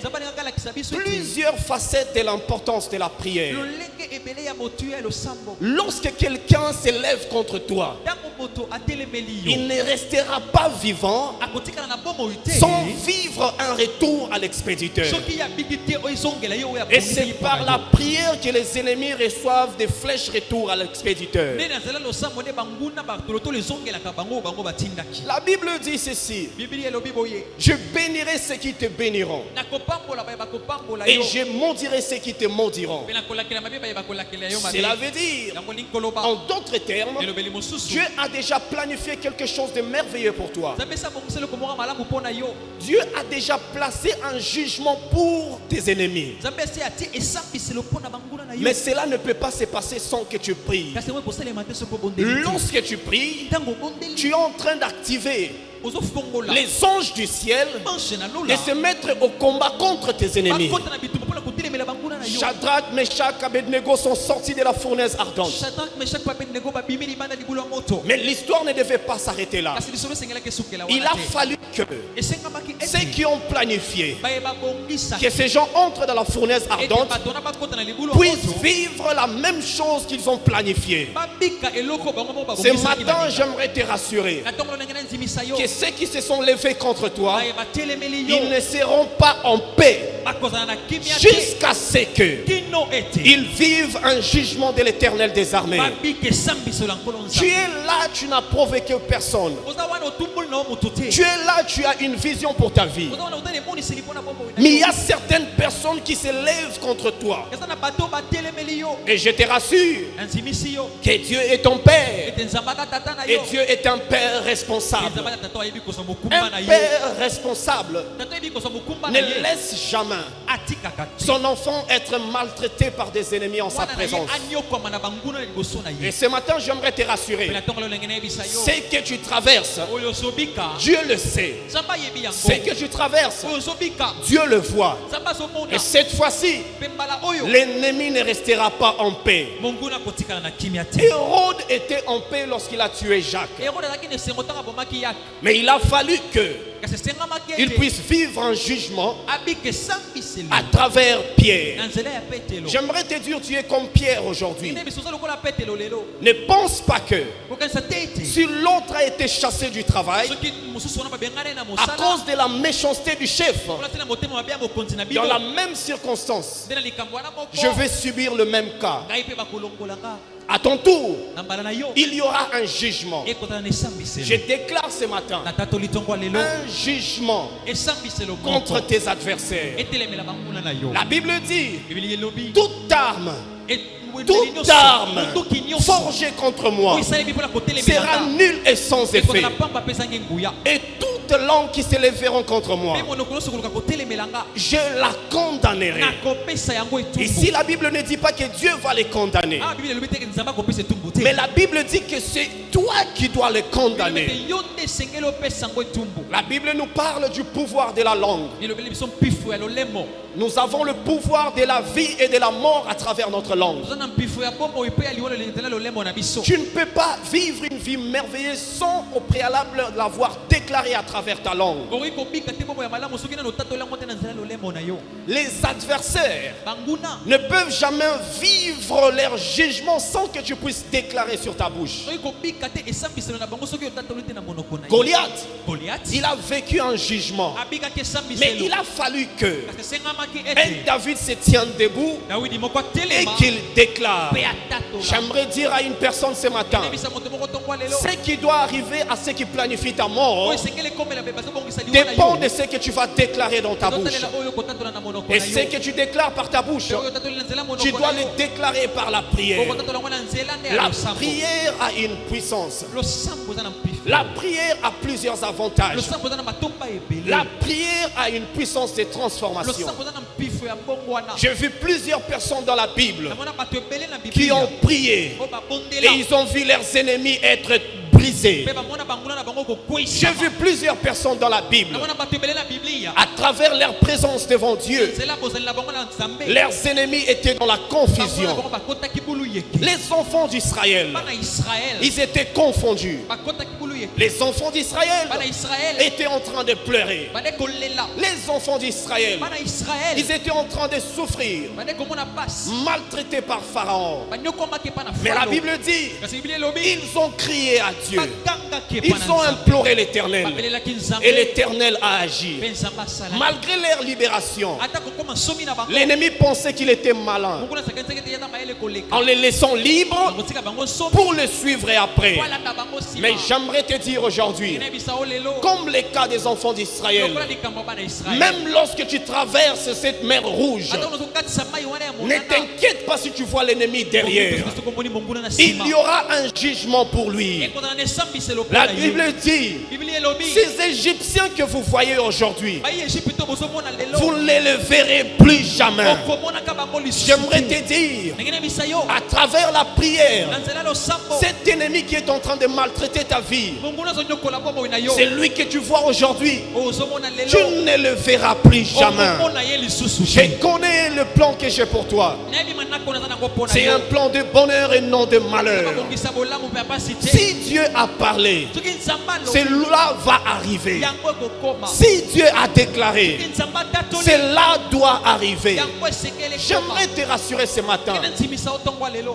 plusieurs facettes de l'importance de la prière. Lorsque quelqu'un s'élève contre toi, il ne restera pas vivant sans vivre un retour à l'expéditeur. Et c'est par la prière que les ennemis reçoivent des flèches retour à l'expéditeur. La Bible dit ceci: je bénirai ceux qui te béniront, et je maudirai ceux qui te maudiront. Cela veut dire, en d'autres termes, Dieu a déjà planifié quelque chose de merveilleux pour toi. Dieu a déjà placé un jugement pour tes ennemis. Mais cela ne peut pas se passer sans que tu pries. Lorsque tu pries, tu es en train d'activer les anges du ciel et se mettre au combat contre tes ennemis. Shadrach, Meshach, Abednego sont sortis de la fournaise ardente. Mais l'histoire ne devait pas s'arrêter là. Il a fallu que ceux qui ont planifié que ces gens entrent dans la fournaise ardente puissent vivre la même chose qu'ils ont planifié. Ce matin, j'aimerais te rassurer que ceux qui se sont levés contre toi, ils ne seront pas en paix jusqu'à ce qu'ils vivent un jugement de l'Éternel des armées. Tu es là, tu n'as provoqué personne. Tu es là, tu as une vision pour ta vie. Mais il y a certaines personnes qui se lèvent contre toi. Et je te rassure que Dieu est ton Père. Et Dieu est un Père responsable. Un Père responsable ne laisse jamais son enfant être maltraité par des ennemis en sa présence. Et ce matin, j'aimerais te rassurer. Ce que tu traverses, Dieu le sait. Ce que tu traverses, Dieu le voit. Et cette fois-ci, l'ennemi ne restera pas en paix. Hérode était en paix lorsqu'il a tué Jacques. Mais il a fallu qu'il puisse vivre un jugement à travers Pierre. J'aimerais te dire, tu es comme Pierre aujourd'hui. Ne pense pas que si l'autre a été chassé du travail à cause de la méchanceté du chef, dans la même circonstance, je vais subir le même cas. À ton tour, il y aura un jugement. Je déclare ce matin un jugement contre tes adversaires. La Bible dit, toute arme forgée contre moi sera nulle et sans effet. Et toutes langues qui se lèveront contre moi, je la condamnerai. Ici, la Bible ne dit pas que Dieu va les condamner, mais la Bible dit que c'est toi qui dois les condamner. La Bible nous parle du pouvoir de la langue. Nous avons le pouvoir de la vie et de la mort à travers notre langue. Tu ne peux pas vivre une vie merveilleuse sans au préalable l'avoir déclaré à travers ta langue. Les adversaires ne peuvent jamais vivre leur jugement sans que tu puisses déclarer sur ta bouche. Goliath, il a vécu un jugement. Mais il a fallu que un David se tienne debout et qu'il déclare. J'aimerais dire à une personne ce matin, ce qui doit arriver à ceux qui planifient ta mort dépend de ce que tu vas déclarer dans ta bouche. Et ce que tu déclares par ta bouche, tu dois le déclarer par la prière. La prière a une puissance. La prière a plusieurs avantages. La prière a une puissance de transformation. J'ai vu plusieurs personnes dans la Bible qui ont prié et ils ont vu leurs ennemis être brisés. J'ai vu plusieurs personnes dans la Bible, à travers leur présence devant Dieu, leurs ennemis étaient dans la confusion. Les enfants d'Israël, ils étaient confondus. Les enfants d'Israël étaient en train de pleurer. Les enfants d'Israël, ils étaient en train de souffrir, maltraités par Pharaon. Mais la Bible dit, ils ont crié à Dieu. Ils ont imploré l'Éternel. Et l'Éternel a agi. Malgré leur libération, l'ennemi pensait qu'il était malin. En les laissant libres pour le suivre et après. Mais j'aimerais te dire aujourd'hui, comme les cas des enfants d'Israël, même lorsque tu traverses cette mer rouge, ne t'inquiète pas si tu vois l'ennemi derrière. Il y aura un jugement pour lui. La Bible dit, ces Égyptiens que vous voyez aujourd'hui, vous ne les verrez plus jamais. J'aimerais te dire, à travers la prière, cet ennemi qui est en train de maltraiter ta vie, c'est lui que tu vois aujourd'hui, tu ne le verras plus jamais. Je connais le plan que j'ai pour toi. C'est un plan de bonheur et non de malheur. Si Dieu a parlé, cela va arriver. Si Dieu a déclaré, cela doit arriver. J'aimerais te rassurer ce matin.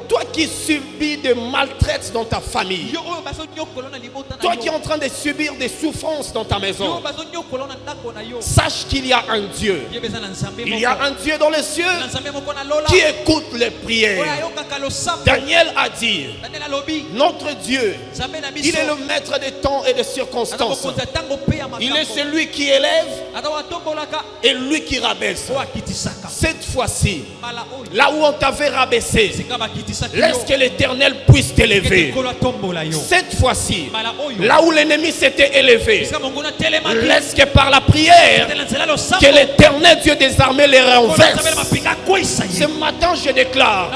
Toi qui subis des maltraites dans ta famille, toi qui es en train de subir des souffrances dans ta maison, sache qu'il y a un Dieu. Il y a un Dieu dans les cieux qui écoute les prières. Daniel a dit, notre Dieu, il est le maître des temps et des circonstances. Il est celui qui élève et lui qui rabaisse. Cette fois-ci, là où on t'avait rabaissé, laisse que l'Éternel puisse t'élever. Cette fois-ci, là où l'ennemi s'était élevé, laisse que par la prière, que l'Éternel Dieu des armées les renverse. Ce matin, je déclare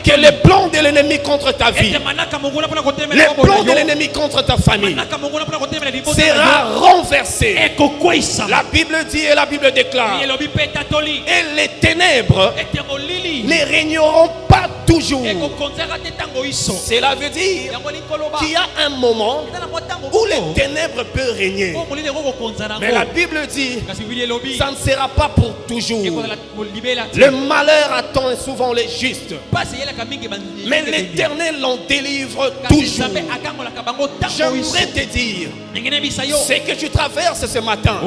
que les plans de l'ennemi contre ta vie, les plans de l'ennemi contre ta famille sera renversé. La Bible dit et la Bible déclare, et les ténèbres ne régneront pas toujours. Cela veut dire qu'il y a un moment où les ténèbres peuvent régner. Mais la Bible dit, ça ne sera pas pour toujours. Le malheur attend souvent les justes, mais l'Éternel en délivre toujours. J'aimerais te dire, ce que tu traverses ce matin,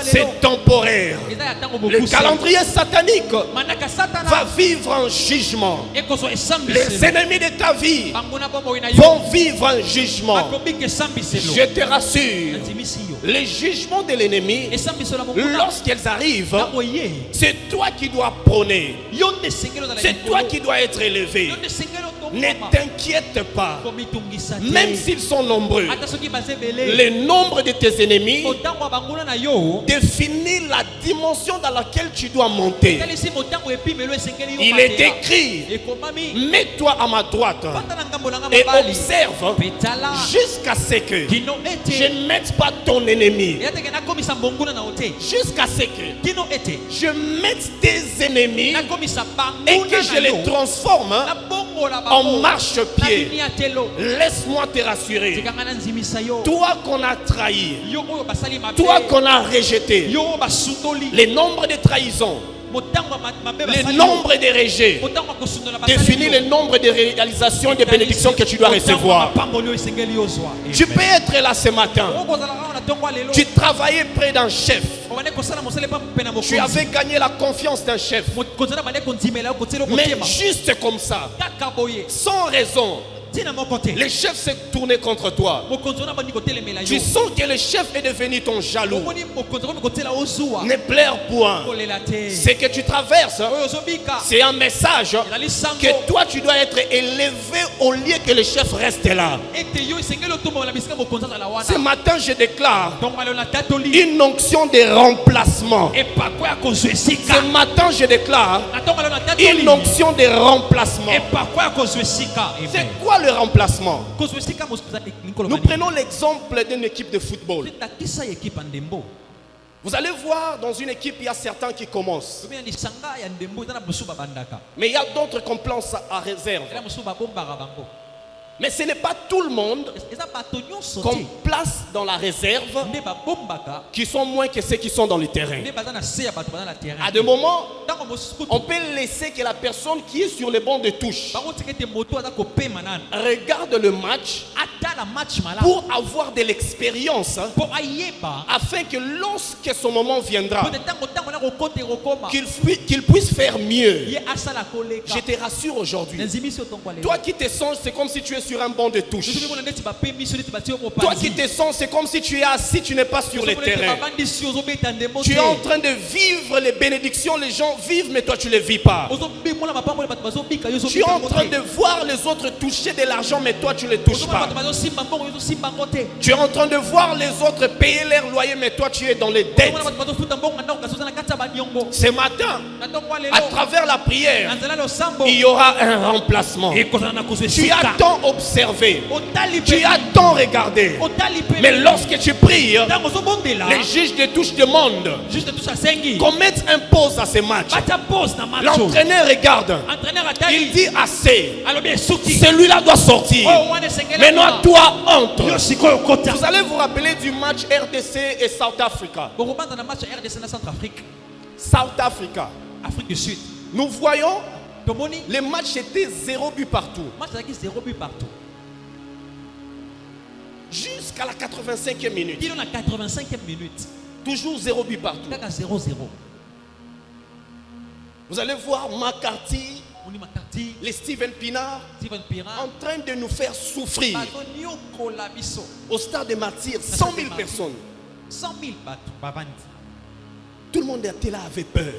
c'est temporaire. Le calendrier satanique va vivre un jugement. Les ennemis de ta vie vont vivre un jugement. Je te rassure, les jugements de l'ennemi, lorsqu'ils arrivent, c'est toi qui dois prôner. C'est toi qui dois être élevé. Ne t'inquiète pas. Même s'ils sont nombreux, le nombre de tes ennemis définit la dimension dans laquelle tu dois monter. Il est écrit, mets-toi à ma droite et observe jusqu'à ce que je ne mette pas ton ennemi. Jusqu'à ce que je mette tes ennemis et que je les transforme en marche-pied. Laisse-moi te rassurer. Toi qu'on a trahi, toi qu'on a rejeté, le nombre de trahisons, le nombre de rejets définit le nombre de réalisations et de bénédictions que tu dois recevoir. Tu peux être là ce matin. Tu travaillais près d'un chef. Tu avais gagné la confiance d'un chef. Mais juste comme ça, sans raison, le chef s'est tourné contre toi. Tu sens que le chef est devenu ton jaloux. Ne pleure point. Ce que tu traverses, c'est un message que toi tu dois être élevé au lieu que le chef reste là. Ce matin je déclare une onction de remplacement. Ce matin je déclare une onction de remplacement. C'est quoi le remplacement? Nous prenons l'exemple d'une équipe de football. Vous allez voir, dans une équipe, il y a certains qui commencent. Mais il y a d'autres qu'on place à réserve. Mais ce n'est pas tout le monde qu'on place dans la réserve qui sont moins que ceux qui sont dans le terrain. À des moments, on peut laisser que la personne qui est sur le banc de touche regarde le match pour avoir de l'expérience, afin que lorsque son moment viendra, qu'il puisse faire mieux. Je te rassure aujourd'hui, toi qui te sens, c'est comme si tu es sur un banc de touche. Toi qui te sens, c'est comme si tu es assis, tu n'es pas sur le terrain. Tu es en train de vivre les bénédictions, les gens vivent, mais toi tu ne les vis pas. Tu es en train de voir les autres toucher de l'argent, mais toi tu ne les touches pas. Tu es en train de voir les autres payer leur loyer, mais toi tu es dans les dettes. Ce matin, à travers la prière, il y aura un remplacement. Tu as tant observé, tu as tant regardé, mais lorsque tu pries, les juges de touche demandent qu'on mette un pause à ce match. L'entraîneur regarde, il dit assez, celui-là doit sortir, maintenant toi entre. Vous allez vous rappeler du match RDC et South Africa. South Africa, Afrique du Sud. nous voyons, le match était 0 but partout. Jusqu'à la 85e minute. Toujours 0 but partout. Vous allez voir McCarthy, les Steven Pinard en train de nous faire souffrir. Au stade de Martyrs, 100 000 personnes. 100 000 Tout le monde était là avec peur.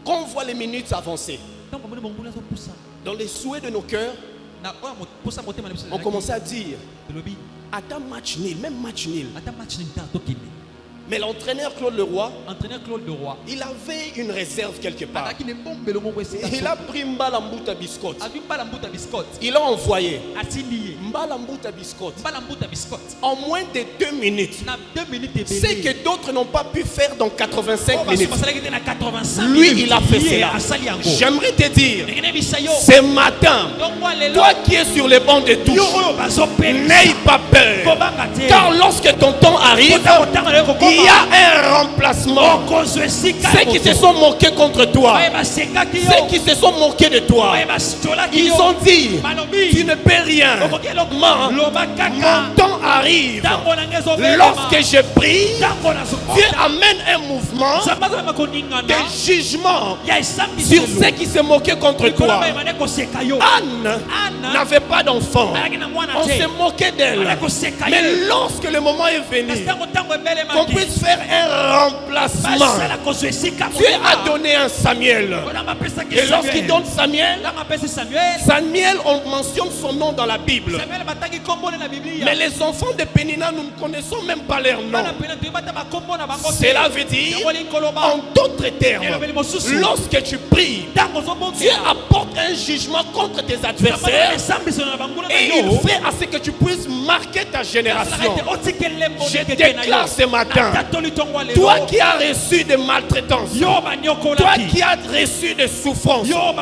Quand on voit les minutes avancer, dans les souhaits de nos cœurs, on commençait à dire, attends match nul, même match nul. Mais l'entraîneur Claude Leroy, il avait une réserve quelque part. Il a pris Mbalambuta Biscotte. Il a envoyé Mbalambuta Biscotte. En moins de 2 minutes. Ce que d'autres n'ont pas pu faire dans 85 minutes. Lui, il a fait cela. J'aimerais te dire, ce matin, toi qui es sur les bancs de touche, n'aie pas peur. Car lorsque ton temps arrive, il y a un remplacement. Ceux qui se sont moqués contre toi, ceux qui se sont moqués de toi, ils ont dit, tu ne peux rien. Mon temps arrive. Lorsque je prie, Dieu amène un mouvement de jugement sur ceux qui se moquaient contre toi. Anne n'avait pas d'enfant. On se moquait d'elle. Mais lorsque le moment est venu, qu'on puisse puisse faire un remplacement. Dieu a donné un Samuel. Et lorsqu'il donne Samuel, Samuel, on mentionne son nom dans la Bible. Mais les enfants de Pénina, nous ne connaissons même pas leur nom. Cela veut dire, en d'autres termes, lorsque tu pries, Dieu apporte un jugement contre tes adversaires et il fait à ce que tu puisses marquer ta génération. Je déclare ce matin, toi qui as reçu des maltraitances, toi qui as reçu des souffrances, toi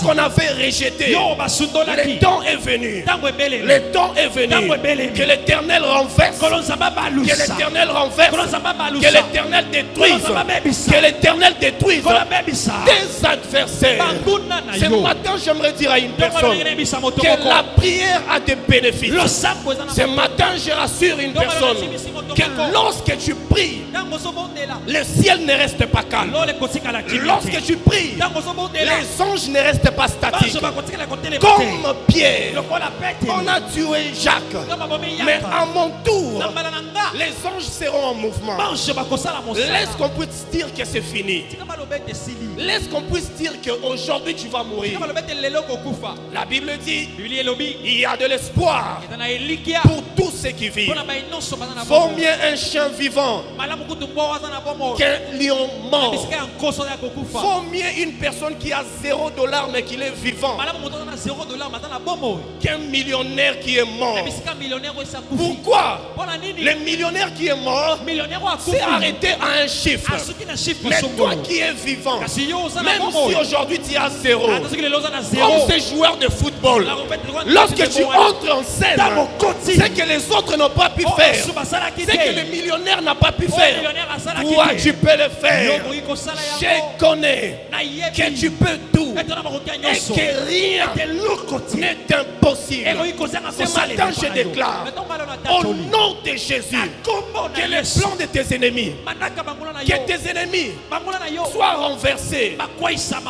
qu'on avait rejeté, le temps est venu. Le temps est venu. Que l'Éternel renverse. Que l'Éternel renverse. Que l'Éternel détruise. Que l'Éternel détruise tes adversaires. Ce matin, j'aimerais dire à une personne que la prière a des bénéfices. Ce matin, je rassure une personne que lorsque tu pries, le ciel ne reste pas calme. Lorsque tu pries, les anges ne restent pas statiques. Comme Pierre, on a tué Jacques. Mais à mon tour, les anges seront en mouvement. Laisse qu'on puisse dire que c'est fini. Laisse qu'on puisse dire qu'aujourd'hui tu vas mourir. La Bible dit il y a de l'espoir pour tous ceux qui vivent. Vaut mieux un chien vivant qu'un lion mort. Vaut mieux une personne qui a $0 mais qui est vivant qu'un millionnaire qui est mort. Pourquoi? Le millionnaire qui est mort s'est arrêté à un chiffre. Mais toi qui es vivant, même si aujourd'hui tu as 0, comme ces joueurs de football, lorsque tu entres en scène, c'est que les autres n'ont pas pu faire, c'est que le millionnaire n'a pas pu faire, toi tu peux le faire. Je connais que tu peux tout et que rien n'est impossible. Ce matin je déclare au nom de Jésus que les plans de tes ennemis, que tes ennemis soient renversés.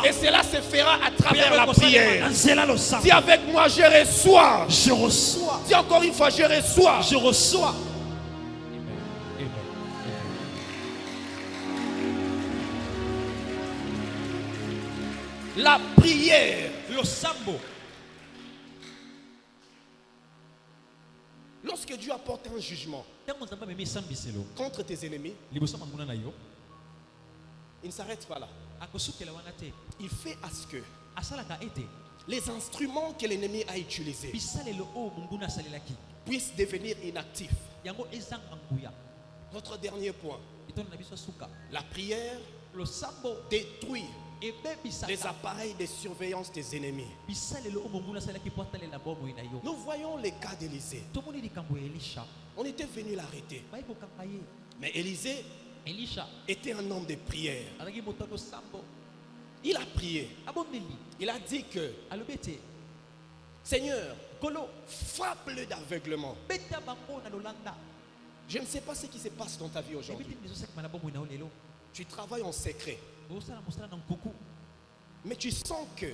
Et cela se fera à travers la prière. Dis avec moi, je reçois. Dis encore une fois, je reçois. La prière. Lorsque Dieu apporte un jugement contre tes ennemis, il ne s'arrête pas là. Il fait à ce que les instruments que l'ennemi a utilisés puissent devenir inactifs. Notre dernier point, la prière détruit les appareils de surveillance des ennemis. Nous voyons les cas d'Élisée. On était venu l'arrêter. Mais Élisée était un homme de prière. Il a prié. Il a dit que Seigneur, frappe-le d'aveuglement. Je ne sais pas ce qui se passe dans ta vie aujourd'hui. Tu travailles en secret. Mais tu sens que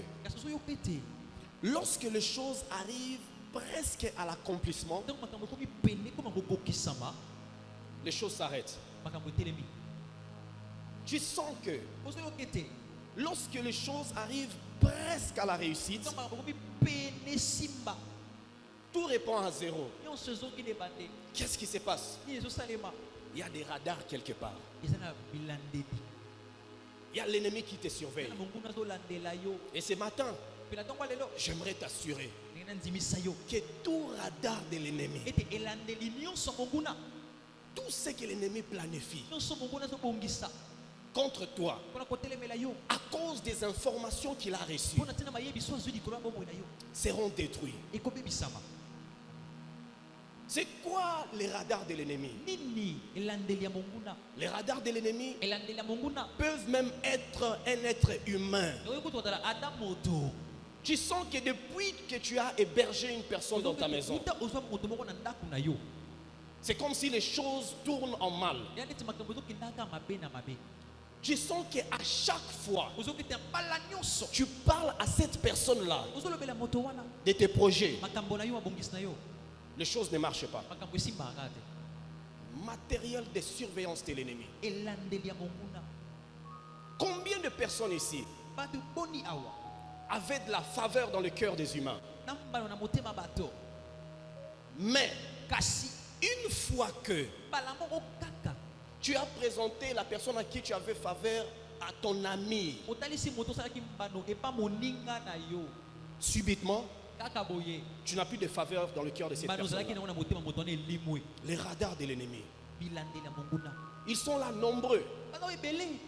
lorsque les choses arrivent presque à l'accomplissement, les choses s'arrêtent. Tu sens que lorsque les choses arrivent presque à la réussite, tout répond à 0. Qu'est-ce qui se passe? Il y a des radars quelque part. Il y a l'ennemi qui te surveille. Et ce matin, j'aimerais t'assurer que tout radar de l'ennemi, tout ce que l'ennemi planifie contre toi, à cause des informations qu'il a reçues, seront détruits. C'est quoi les radars de l'ennemi? Les radars de l'ennemi peuvent même être un être humain. Tu sens que depuis que tu as hébergé une personne dans ta maison, c'est comme si les choses tournent en mal. Tu sens qu'à chaque fois tu parles à cette personne-là de tes projets, les choses ne marchent pas. matériel de surveillance de l'ennemi. Combien de personnes ici avaient de la faveur dans le cœur des humains? Mais une fois que tu as présenté la personne à qui tu avais faveur à ton ami, subitement, tu n'as plus de faveur dans le cœur de cette personne. Les radars de l'ennemi, ils sont là nombreux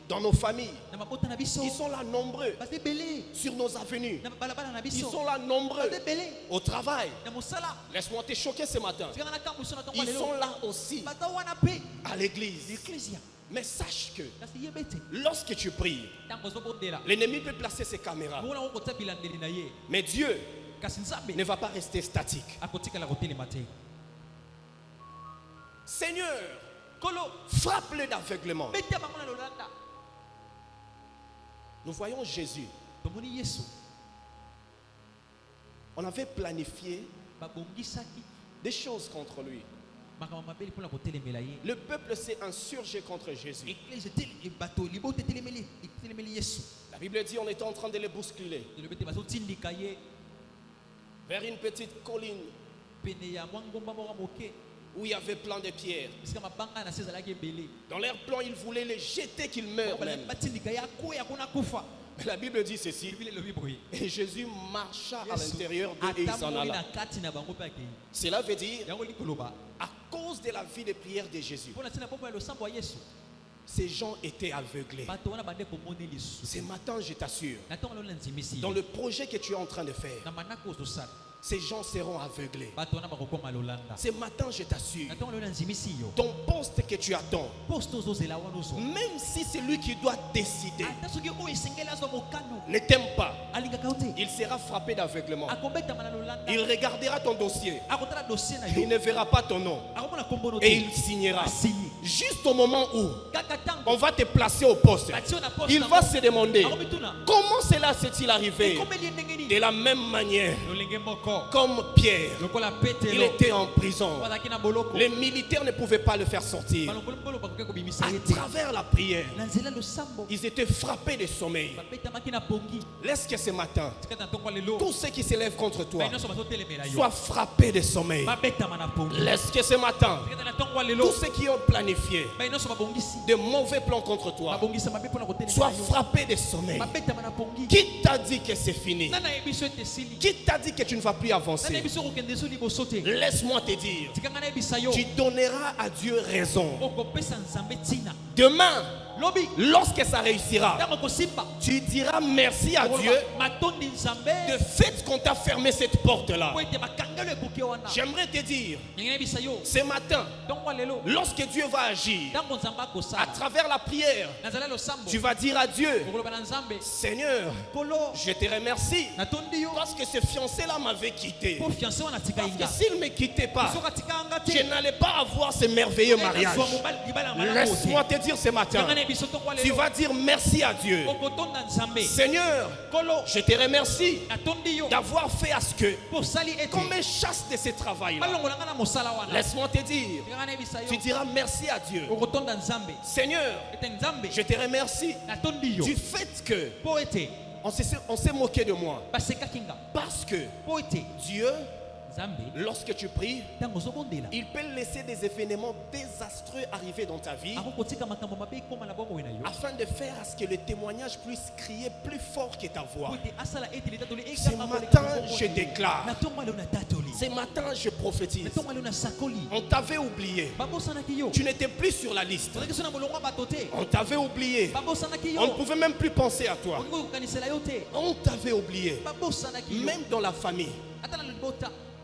dans nos familles. Ils sont là nombreux sur nos avenues. Ils sont là nombreux au travail. Laisse-moi te choquer ce matin. Ils sont là aussi à l'église. Mais sache que lorsque tu pries, l'ennemi peut placer ses caméras. Mais Dieu ne va pas rester statique. Seigneur, frappe-le d'aveuglement. Nous voyons Jésus. On avait planifié des choses contre lui. Le peuple s'est insurgé contre Jésus. La Bible dit on était en train de les bousculer vers une petite colline où il y avait plein de pierres. Dans leur plan, ils voulaient les jeter qu'ils meurent même. Mais la Bible dit ceci. Et Jésus marcha à l'intérieur d'eux et il s'en alla. Cela veut dire, à cause de la vie de prière de Jésus, ces gens étaient aveuglés. Ce matin, je t'assure, dans le projet que tu es en train de faire, ces gens seront aveuglés. Ce matin, je t'assure, ton poste que tu attends, même si c'est lui qui doit décider, ne t'aime pas, il sera frappé d'aveuglement. Il regardera ton dossier, il ne verra pas ton nom et il signera. Juste au moment où on va te placer au poste, il va se demander comment cela s'est-il arrivé. De la même manière, comme Pierre, il était en prison. Les militaires ne pouvaient pas le faire sortir. À travers la prière, ils étaient frappés de sommeil. Laisse que ce matin, tous ceux qui s'élèvent contre toi soient frappés de sommeil. Laisse que ce matin, tous ceux qui ont planifié de mauvais plans contre toi soient frappés de sommeil. Qui t'a dit que c'est fini? Qui t'a dit que tu ne vas plus avancer? Laisse-moi te dire, tu donneras à Dieu raison. Demain, lorsque ça réussira, tu diras merci à Dieu de fait qu'on t'a fermé cette porte-là. J'aimerais te dire, ce matin, lorsque Dieu va agir à travers la prière, tu vas dire à Dieu, Seigneur, je te remercie parce que ce fiancé-là m'avait quitté. Parce que s'il ne me quittait pas, je n'allais pas avoir ce merveilleux mariage. Laisse-moi te dire ce matin, tu vas dire merci à Dieu. Seigneur, je te remercie d'avoir fait à ce que qu'on me chasse de ce travail-là. Laisse-moi te dire, tu diras merci à Dieu. Seigneur, je te remercie du fait que on s'est moqué de moi. Parce que Dieu, lorsque tu pries, il peut laisser des événements désastreux arriver dans ta vie afin de faire à ce que le témoignage puisse crier plus fort que ta voix. Ce matin, je déclare. Ce matin, je prophétise. On t'avait oublié. Tu n'étais plus sur la liste. On t'avait oublié. On ne pouvait même plus penser à toi. On t'avait oublié. Même dans la famille.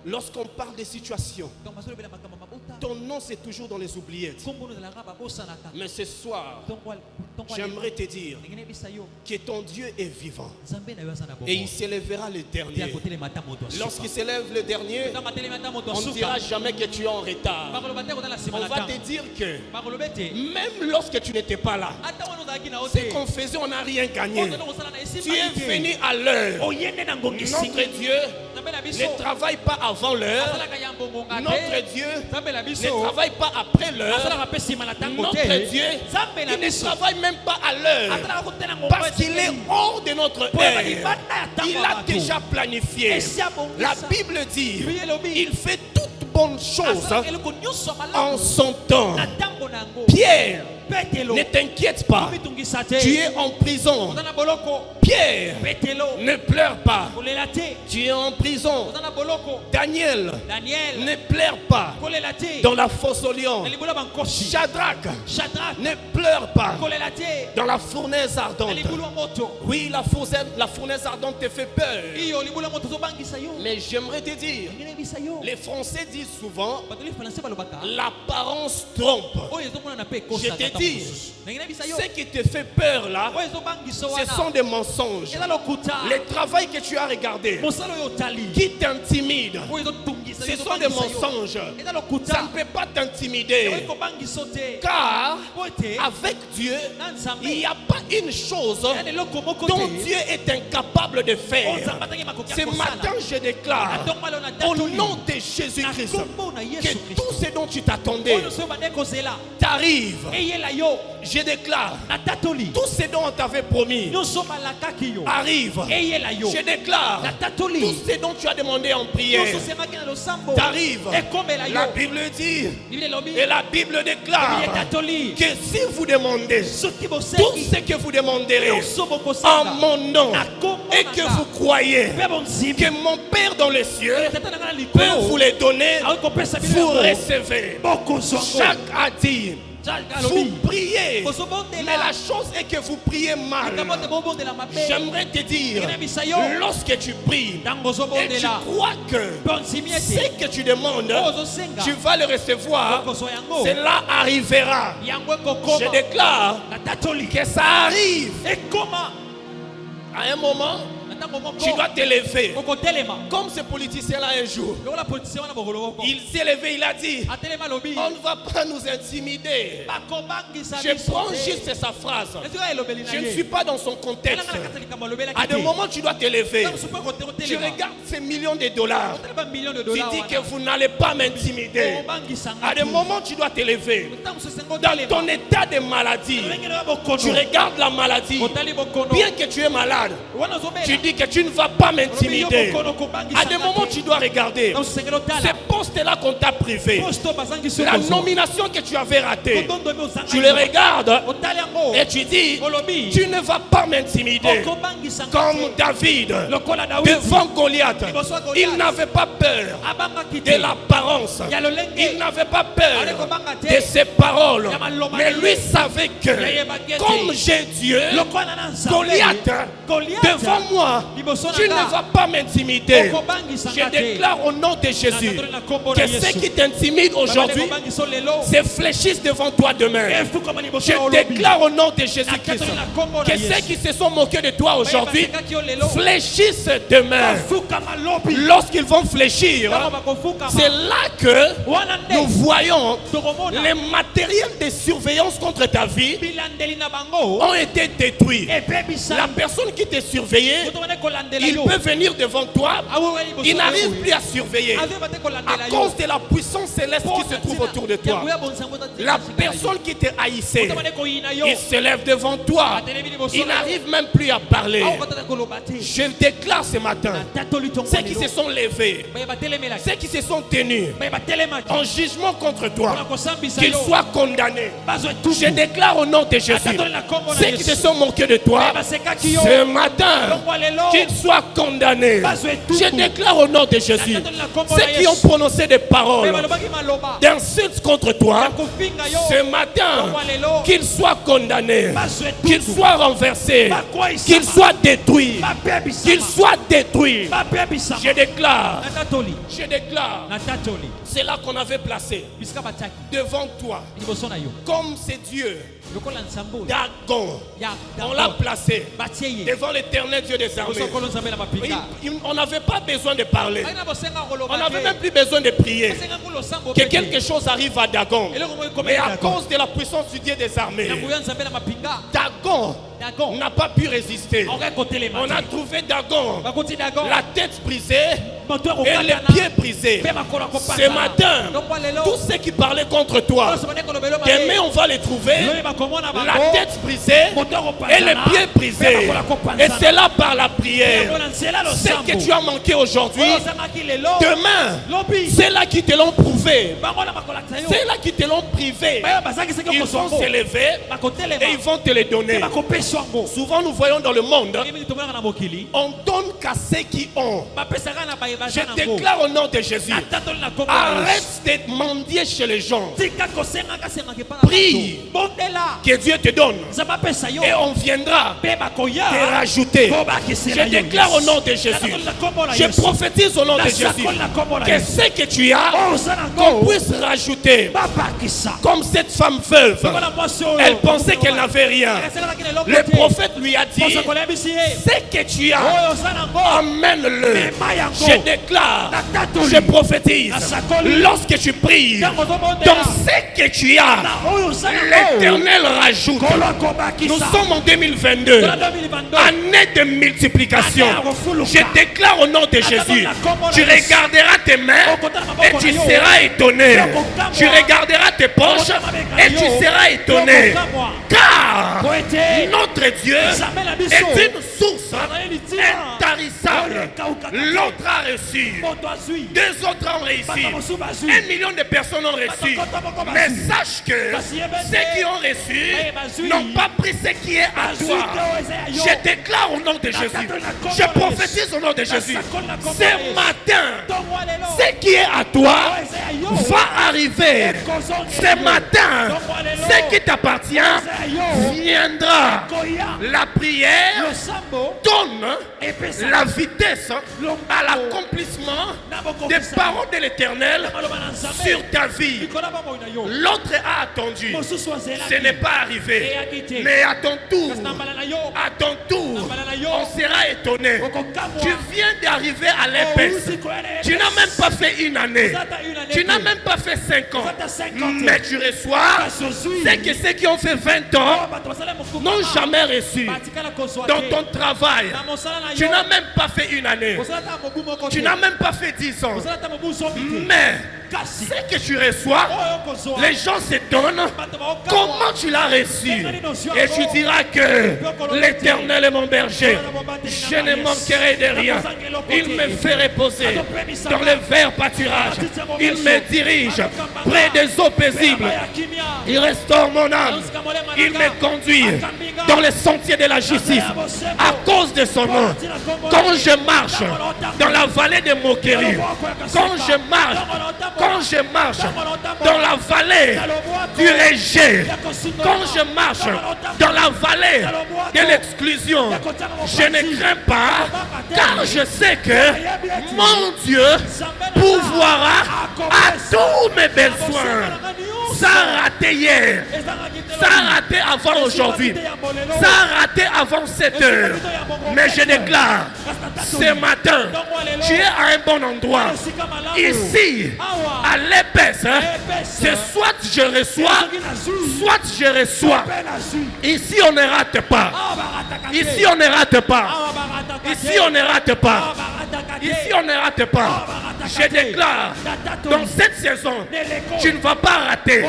Lorsqu'on parle des situations, ton nom c'est toujours dans les oubliettes. Mais ce soir, j'aimerais te dire que ton Dieu est vivant. Et il s'élèvera le dernier. Lorsqu'il s'élève le dernier, on ne dira jamais que tu es en retard. On va te dire que même lorsque tu n'étais pas là, ce qu'on faisait, on n'a rien gagné. Tu es venu à l'heure. Notre Dieu ne travaille pas avant l'heure. Notre Dieu ne travaille pas après l'heure. Notre Dieu, il ne travaille même pas à l'heure. Parce qu'il est hors de notre heure. Il a déjà planifié. La Bible dit, il fait toutes bonnes choses en son temps. Pierre, ne t'inquiète pas. Tu es en prison. Pierre, ne pleure pas. Tu es en prison. Daniel, ne pleure pas. Dans la fosse au lion. Shadrach, ne pleure pas. Dans la fournaise ardente. Oui, la fournaise ardente te fait peur. Mais j'aimerais te dire, les Français disent souvent, l'apparence trompe. Je te dis, ce qui te fait peur là, ce sont des mensonges. Le travail que tu as regardé, qui t'intimide, ce sont des mensonges. Ça ne peut pas t'intimider. Car avec Dieu, il n'y a pas une chose dont Dieu est incapable de faire. Ce matin, je déclare au nom de Jésus-Christ que tout ce dont tu t'attendais t'arrive. Je déclare tout ce dont on t'avait promis arrive. Je déclare tout ce dont tu as demandé en prière t'arrive. La Bible dit et la Bible déclare que si vous demandez tout ce que vous demanderez en mon nom et que vous croyez que mon Père dans les cieux peut vous les donner, vous recevez. Jacques a dit, vous priez, mais la chose est que vous priez mal. J'aimerais te dire, lorsque tu pries et tu crois que ce que tu demandes, tu vas le recevoir, cela arrivera. Je déclare que ça arrive. À un moment, tu dois t'élever. Comme ce politicien-là un jour, il s'est levé, il a dit, on ne va pas nous intimider. Je prends juste sa phrase. Je ne suis pas dans son contexte. À des moments, tu dois t'élever. Tu regardes ces millions de dollars. Tu dis que vous n'allez pas m'intimider. À des moments, tu dois t'élever. Dans ton état de maladie, tu regardes la maladie. Bien que tu es malade, tu dis que tu ne vas pas m'intimider. À des moments, tu dois regarder ces postes-là qu'on t'a privé, la nomination que tu avais ratée. Tu les regardes et tu dis, tu ne vas pas m'intimider. Comme David devant Goliath, il n'avait pas peur de l'apparence, il n'avait pas peur de ses paroles, mais lui savait que comme j'ai Dieu, Goliath devant moi, tu ne vas pas m'intimider. Je déclare au nom de Jésus que ceux qui t'intimident aujourd'hui se fléchissent devant toi demain. Je déclare au nom de Jésus-Christ que ceux qui se sont moqués de toi aujourd'hui fléchissent demain. Lorsqu'ils vont fléchir, c'est là que nous voyons les matériels de surveillance contre ta vie ont été détruits. La personne qui te surveillait, il peut venir devant toi, il n'arrive plus à surveiller à cause de la puissance céleste qui se trouve autour de toi. La personne qui te haïssait, il se lève devant toi, il n'arrive même plus à parler. Je déclare ce matin, ceux qui se sont levés, ceux qui se sont tenus en jugement contre toi, qu'ils soient condamnés. Je déclare au nom de Jésus, ceux qui se sont moqués de toi, ce matin, qu'ils soient condamnés. Je déclare au nom de Jésus, ceux qui ont prononcé des paroles d'insultes contre toi, ce matin, qu'ils soient condamnés, qu'ils soient renversés, qu'ils soient détruits, qu'ils soient détruits. Je déclare, c'est là qu'on avait placé devant toi, comme c'est Dieu. Dagon, on l'a placé devant l'Éternel Dieu des armées. On n'avait pas besoin de parler, on n'avait même plus besoin de prier que quelque chose arrive à Dagon. Mais à cause de la puissance du Dieu des armées, Dagon n'a pas pu résister. On a trouvé Dagon, la tête brisée, et les pieds brisés. Ce matin, tous ceux qui parlaient contre toi, demain on va les trouver, la tête brisée et les pieds brisés. Et c'est là par la prière. Ce que tu as manqué aujourd'hui, demain, c'est là qui te l'ont prouvé. C'est là qui te l'ont privé. Ils vont s'élever et ils vont te les donner. Souvent nous voyons dans le monde, on donne qu'à ceux qui ont. Je déclare au nom de Jésus, arrête de mendier chez les gens. Prie que Dieu te donne et on viendra te rajouter. Je déclare au nom de Jésus, je prophétise au nom de Jésus que ce que tu as, qu'on puisse rajouter. Comme cette femme veuve, elle pensait qu'elle n'avait rien. Le prophète lui a dit, ce que tu as, amène-le. Je déclare, je prophétise, lorsque tu pries, dans ce que tu as, l'Éternel rajoute. Nous sommes en 2022, année de multiplication. Je déclare au nom de Jésus, tu regarderas tes mains et tu seras étonné. Tu regarderas tes poches et tu seras étonné. Car notre Dieu est une source intarissable. L'autre a reçu, deux autres ont réussi, 1 million de personnes ont reçu. Mais sache que ceux qui ont reçu n'ont pas pris ce qui est à toi. Je déclare au nom de Jésus, je prophétise au nom de Jésus, ce matin, ce qui est à toi va arriver. Ce matin, ce qui t'appartient viendra. La prière donne la vitesse à l'accomplissement des paroles de l'Éternel sur ta vie. L'autre a attendu, ce n'est pas arrivé, mais à ton tour, on sera étonné. Tu viens d'arriver à l'épaisse, tu n'as même pas fait une année, tu n'as même pas fait 5 ans, mais tu reçois ce que ceux qui ont fait 20 ans n'ont jamais reçu. Dans ton travail, tu n'as même pas fait une année, tu n'as même pas fait 10 ans, mais ce que tu reçois, les gens s'étonnent comment tu l'as reçu. Et tu diras que l'Éternel est mon berger, je ne manquerai de rien. Il me fait reposer dans les verts pâturages, il me dirige près des eaux paisibles, il restaure mon âme, il me conduit dans les sentiers de la justice à cause de son nom. Quand je marche dans la vallée de moquerie, quand je marche dans la vallée du rejet, quand je marche dans la vallée de l'exclusion, je ne crains pas, car je sais que mon Dieu pourvoira à tous mes besoins. Ça a raté hier, ça a raté avant aujourd'hui, ça a raté avant 7 heures. Mais je déclare, ce matin, tu es à un bon endroit. Ici, à l'épaisse, c'est soit je reçois, soit je reçois. Ici, on ne rate pas. Ici, on ne rate pas. Ici, on ne rate pas. Ici, on ne rate pas. Je déclare, dans cette saison, tu ne vas pas rater.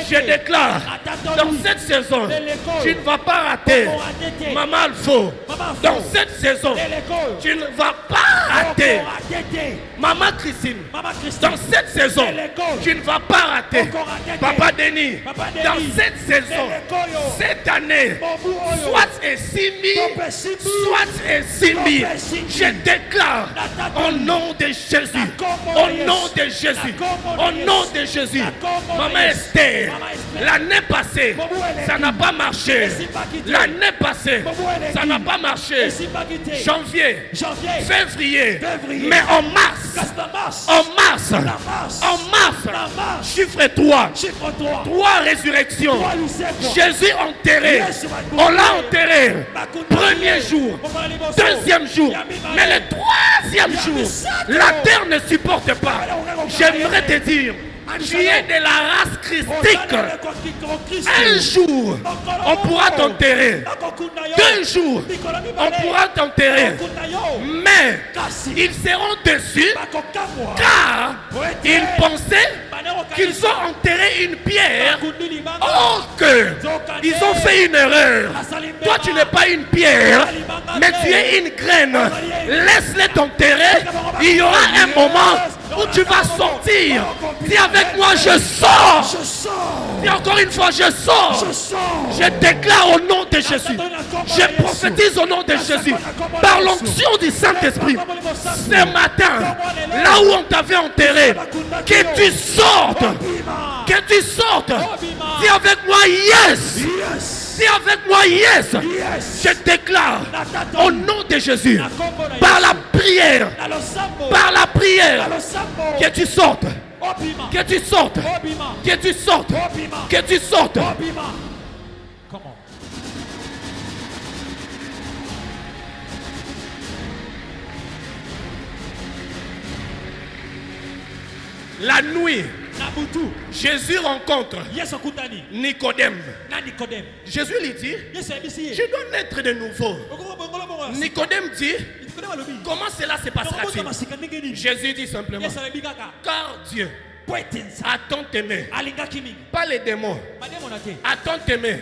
Je déclare, dans cette saison, tu ne vas pas rater. Maman Alpho, dans cette saison, tu ne vas pas rater. Maman Christine, dans cette saison, tu ne vas pas rater. Papa Denis, dans cette saison, cette année, soit et 6 000, soit et 6 000, je déclare au nom de Jésus, au nom de Jésus, au nom de Jésus. Maman Esther, l'année passée, ça n'a pas marché. L'année passée, ça n'a pas marché. Janvier, février, mais en mars, chiffre 3, 3 résurrections. Jésus enterré, on l'a enterré, premier jour, deuxième jour, mais le troisième jour, la terre ne supporte pas. J'aimerais te dire, Tu es de la race christique. Un jour, on pourra t'enterrer. 2 jours, on pourra t'enterrer. Mais ils seront déçus car ils pensaient qu'ils ont enterré une pierre. Or que ils ont fait une erreur. Toi, tu n'es pas une pierre, mais tu es une graine. Laisse-les t'enterrer. Il y aura un moment où tu vas sortir. Dis avec moi, je sors. Dis encore une fois, je sors. Je déclare au nom de Jésus. Je prophétise au nom de Jésus. Par l'onction du Saint-Esprit. Ce matin, là où on t'avait enterré, que tu sortes. Que tu sortes. Dis avec moi, yes. Dis avec moi, yes. Je déclare au nom de Jésus, par la prière, que tu sortes. Que tu sortes. Que tu sortes. Que tu sortes. Comment? La nuit, Jésus rencontre Nicodème. Jésus lui dit, je dois naître de nouveau. Nicodème dit, comment cela se passera-t-il? Jésus dit simplement, car Dieu a tant aimé, pas les démons, a tant aimé,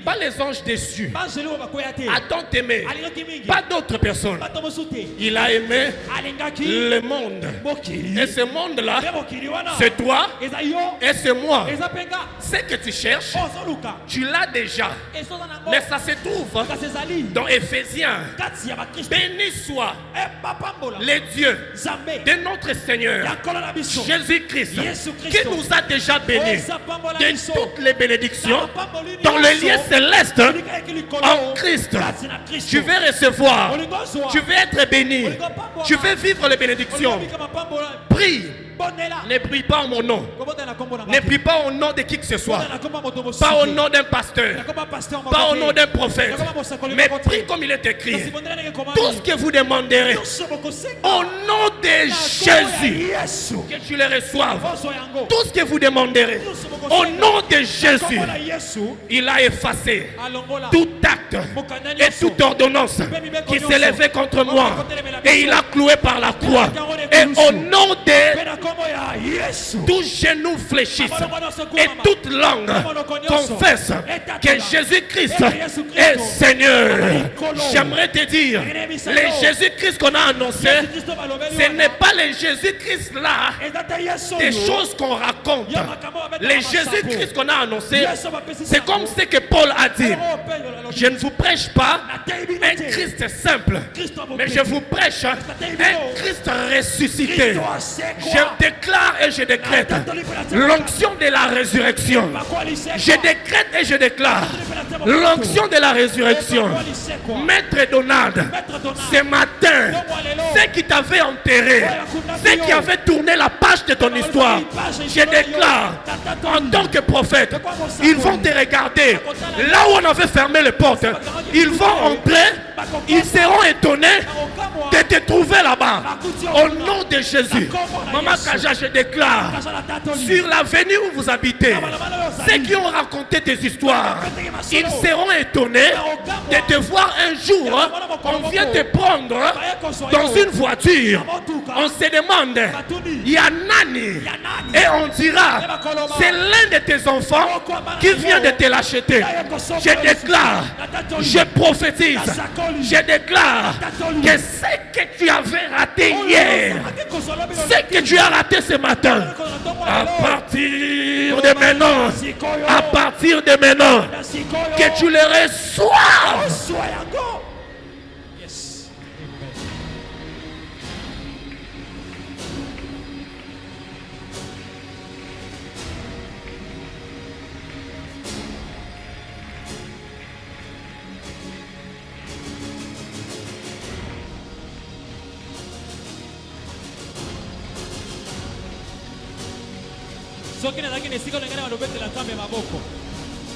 pas les anges déçus, a tant aimé, pas d'autres personnes. Il a aimé le monde. Et ce monde-là, c'est toi et c'est moi. Ce que tu cherches, tu l'as déjà. Mais ça se trouve dans Éphésiens. Béni soit le Dieu de notre Seigneur Jésus-Christ, qui nous a déjà bénis de toutes les bénédictions dans le lieu céleste en Christ. Tu veux recevoir, tu veux être béni, tu veux vivre les bénédictions. Prie. Ne prie pas en mon nom. Ne prie pas au nom de qui que ce soit. Pas au nom d'un pasteur. Pas au nom d'un prophète. Mais prie comme il est écrit. Tout ce que vous demanderez au nom de Jésus, que tu le reçoives. Tout ce que vous demanderez au nom de Jésus, il a effacé tout acte et toute ordonnance qui s'élevait contre moi. Et il a cloué par la croix. Et au nom de tous genoux fléchissent et toute langue confesse que Jésus-Christ est Seigneur. J'aimerais te dire, le Jésus-Christ qu'on a annoncé, ce n'est pas le Jésus-Christ là des choses qu'on raconte. Le Jésus-Christ qu'on a annoncé, c'est comme ce que Paul a dit. Je ne vous prêche pas un Christ simple, mais je vous prêche un Christ ressuscité. Je déclare et je décrète l'onction de la résurrection. Je décrète et je déclare l'onction de la résurrection. Maître Donald, ce matin, ceux qui t'avaient enterré, ceux qui avaient tourné la page de ton histoire, je déclare en tant que prophète, ils vont te regarder. Là où on avait fermé les portes, ils vont entrer, ils seront étonnés de te trouver là-bas. Au nom de Jésus, Maman Kaja, je déclare sur l'avenue où vous habitez, ceux qui ont raconté tes histoires, ils seront étonnés de te voir un jour. On vient te prendre dans une voiture. On se demande, il y a Nani. Et on dira, c'est l'un de tes enfants qui vient de te l'acheter. Je déclare, je prophétise, je déclare que ce que tu avais raté hier, ce que tu as raté ce matin, à partir de maintenant, à partir de maintenant, que tu le reçoives. Yes.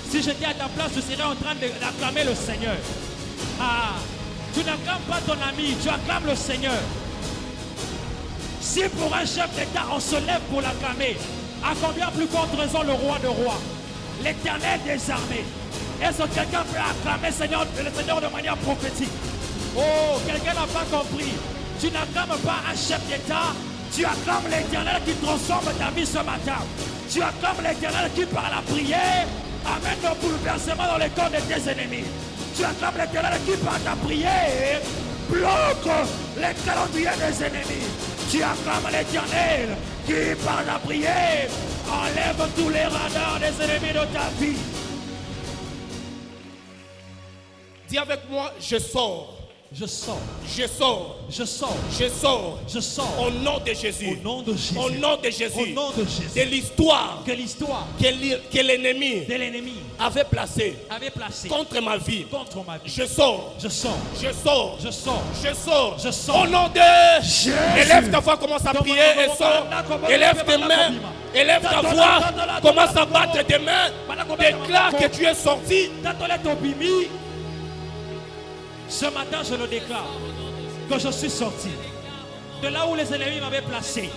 Si j'étais à ta place, je serais en train d'acclamer le Seigneur. Ah, tu n'acclames pas ton ami, tu acclames le Seigneur. Si pour un chef d'État on se lève pour l'acclamer, À combien plus contre raison le roi de rois, l'Éternel des armées. Est-ce que quelqu'un peut acclamer le Seigneur de manière prophétique? Oh, quelqu'un n'a pas compris. Tu n'acclames pas un chef d'État, tu acclames l'Éternel qui transforme ta vie ce matin. Tu acclames l'Éternel qui par la prière amène le bouleversement dans les corps de tes ennemis. Tu acclames l'Éternel qui par ta prière bloque les calendriers des ennemis. Tu acclames l'Éternel qui par la prière enlève tous les radars des ennemis de ta vie. Dis avec moi, je sors. Je sors. Je sors. Je sors. Je sors. Je sors. Au nom de Jésus. Au nom de Jésus. Au nom de Jésus. Au nom de Jésus. De l'histoire. Que l'histoire. Que l'ennemi. De l'ennemi. Avait placé. Contre ma vie. Contre ma vie. Je sors. Je sors. Je sors. Je sors. Je sors. Je sors. Au nom de Jésus. Élève ta voix, commence à prier et sors. Élève tes mains. Élève ta voix. Commence à battre tes mains. Déclare que tu es sorti. Ce matin, je le déclare que je suis sorti de là où les ennemis m'avaient placé.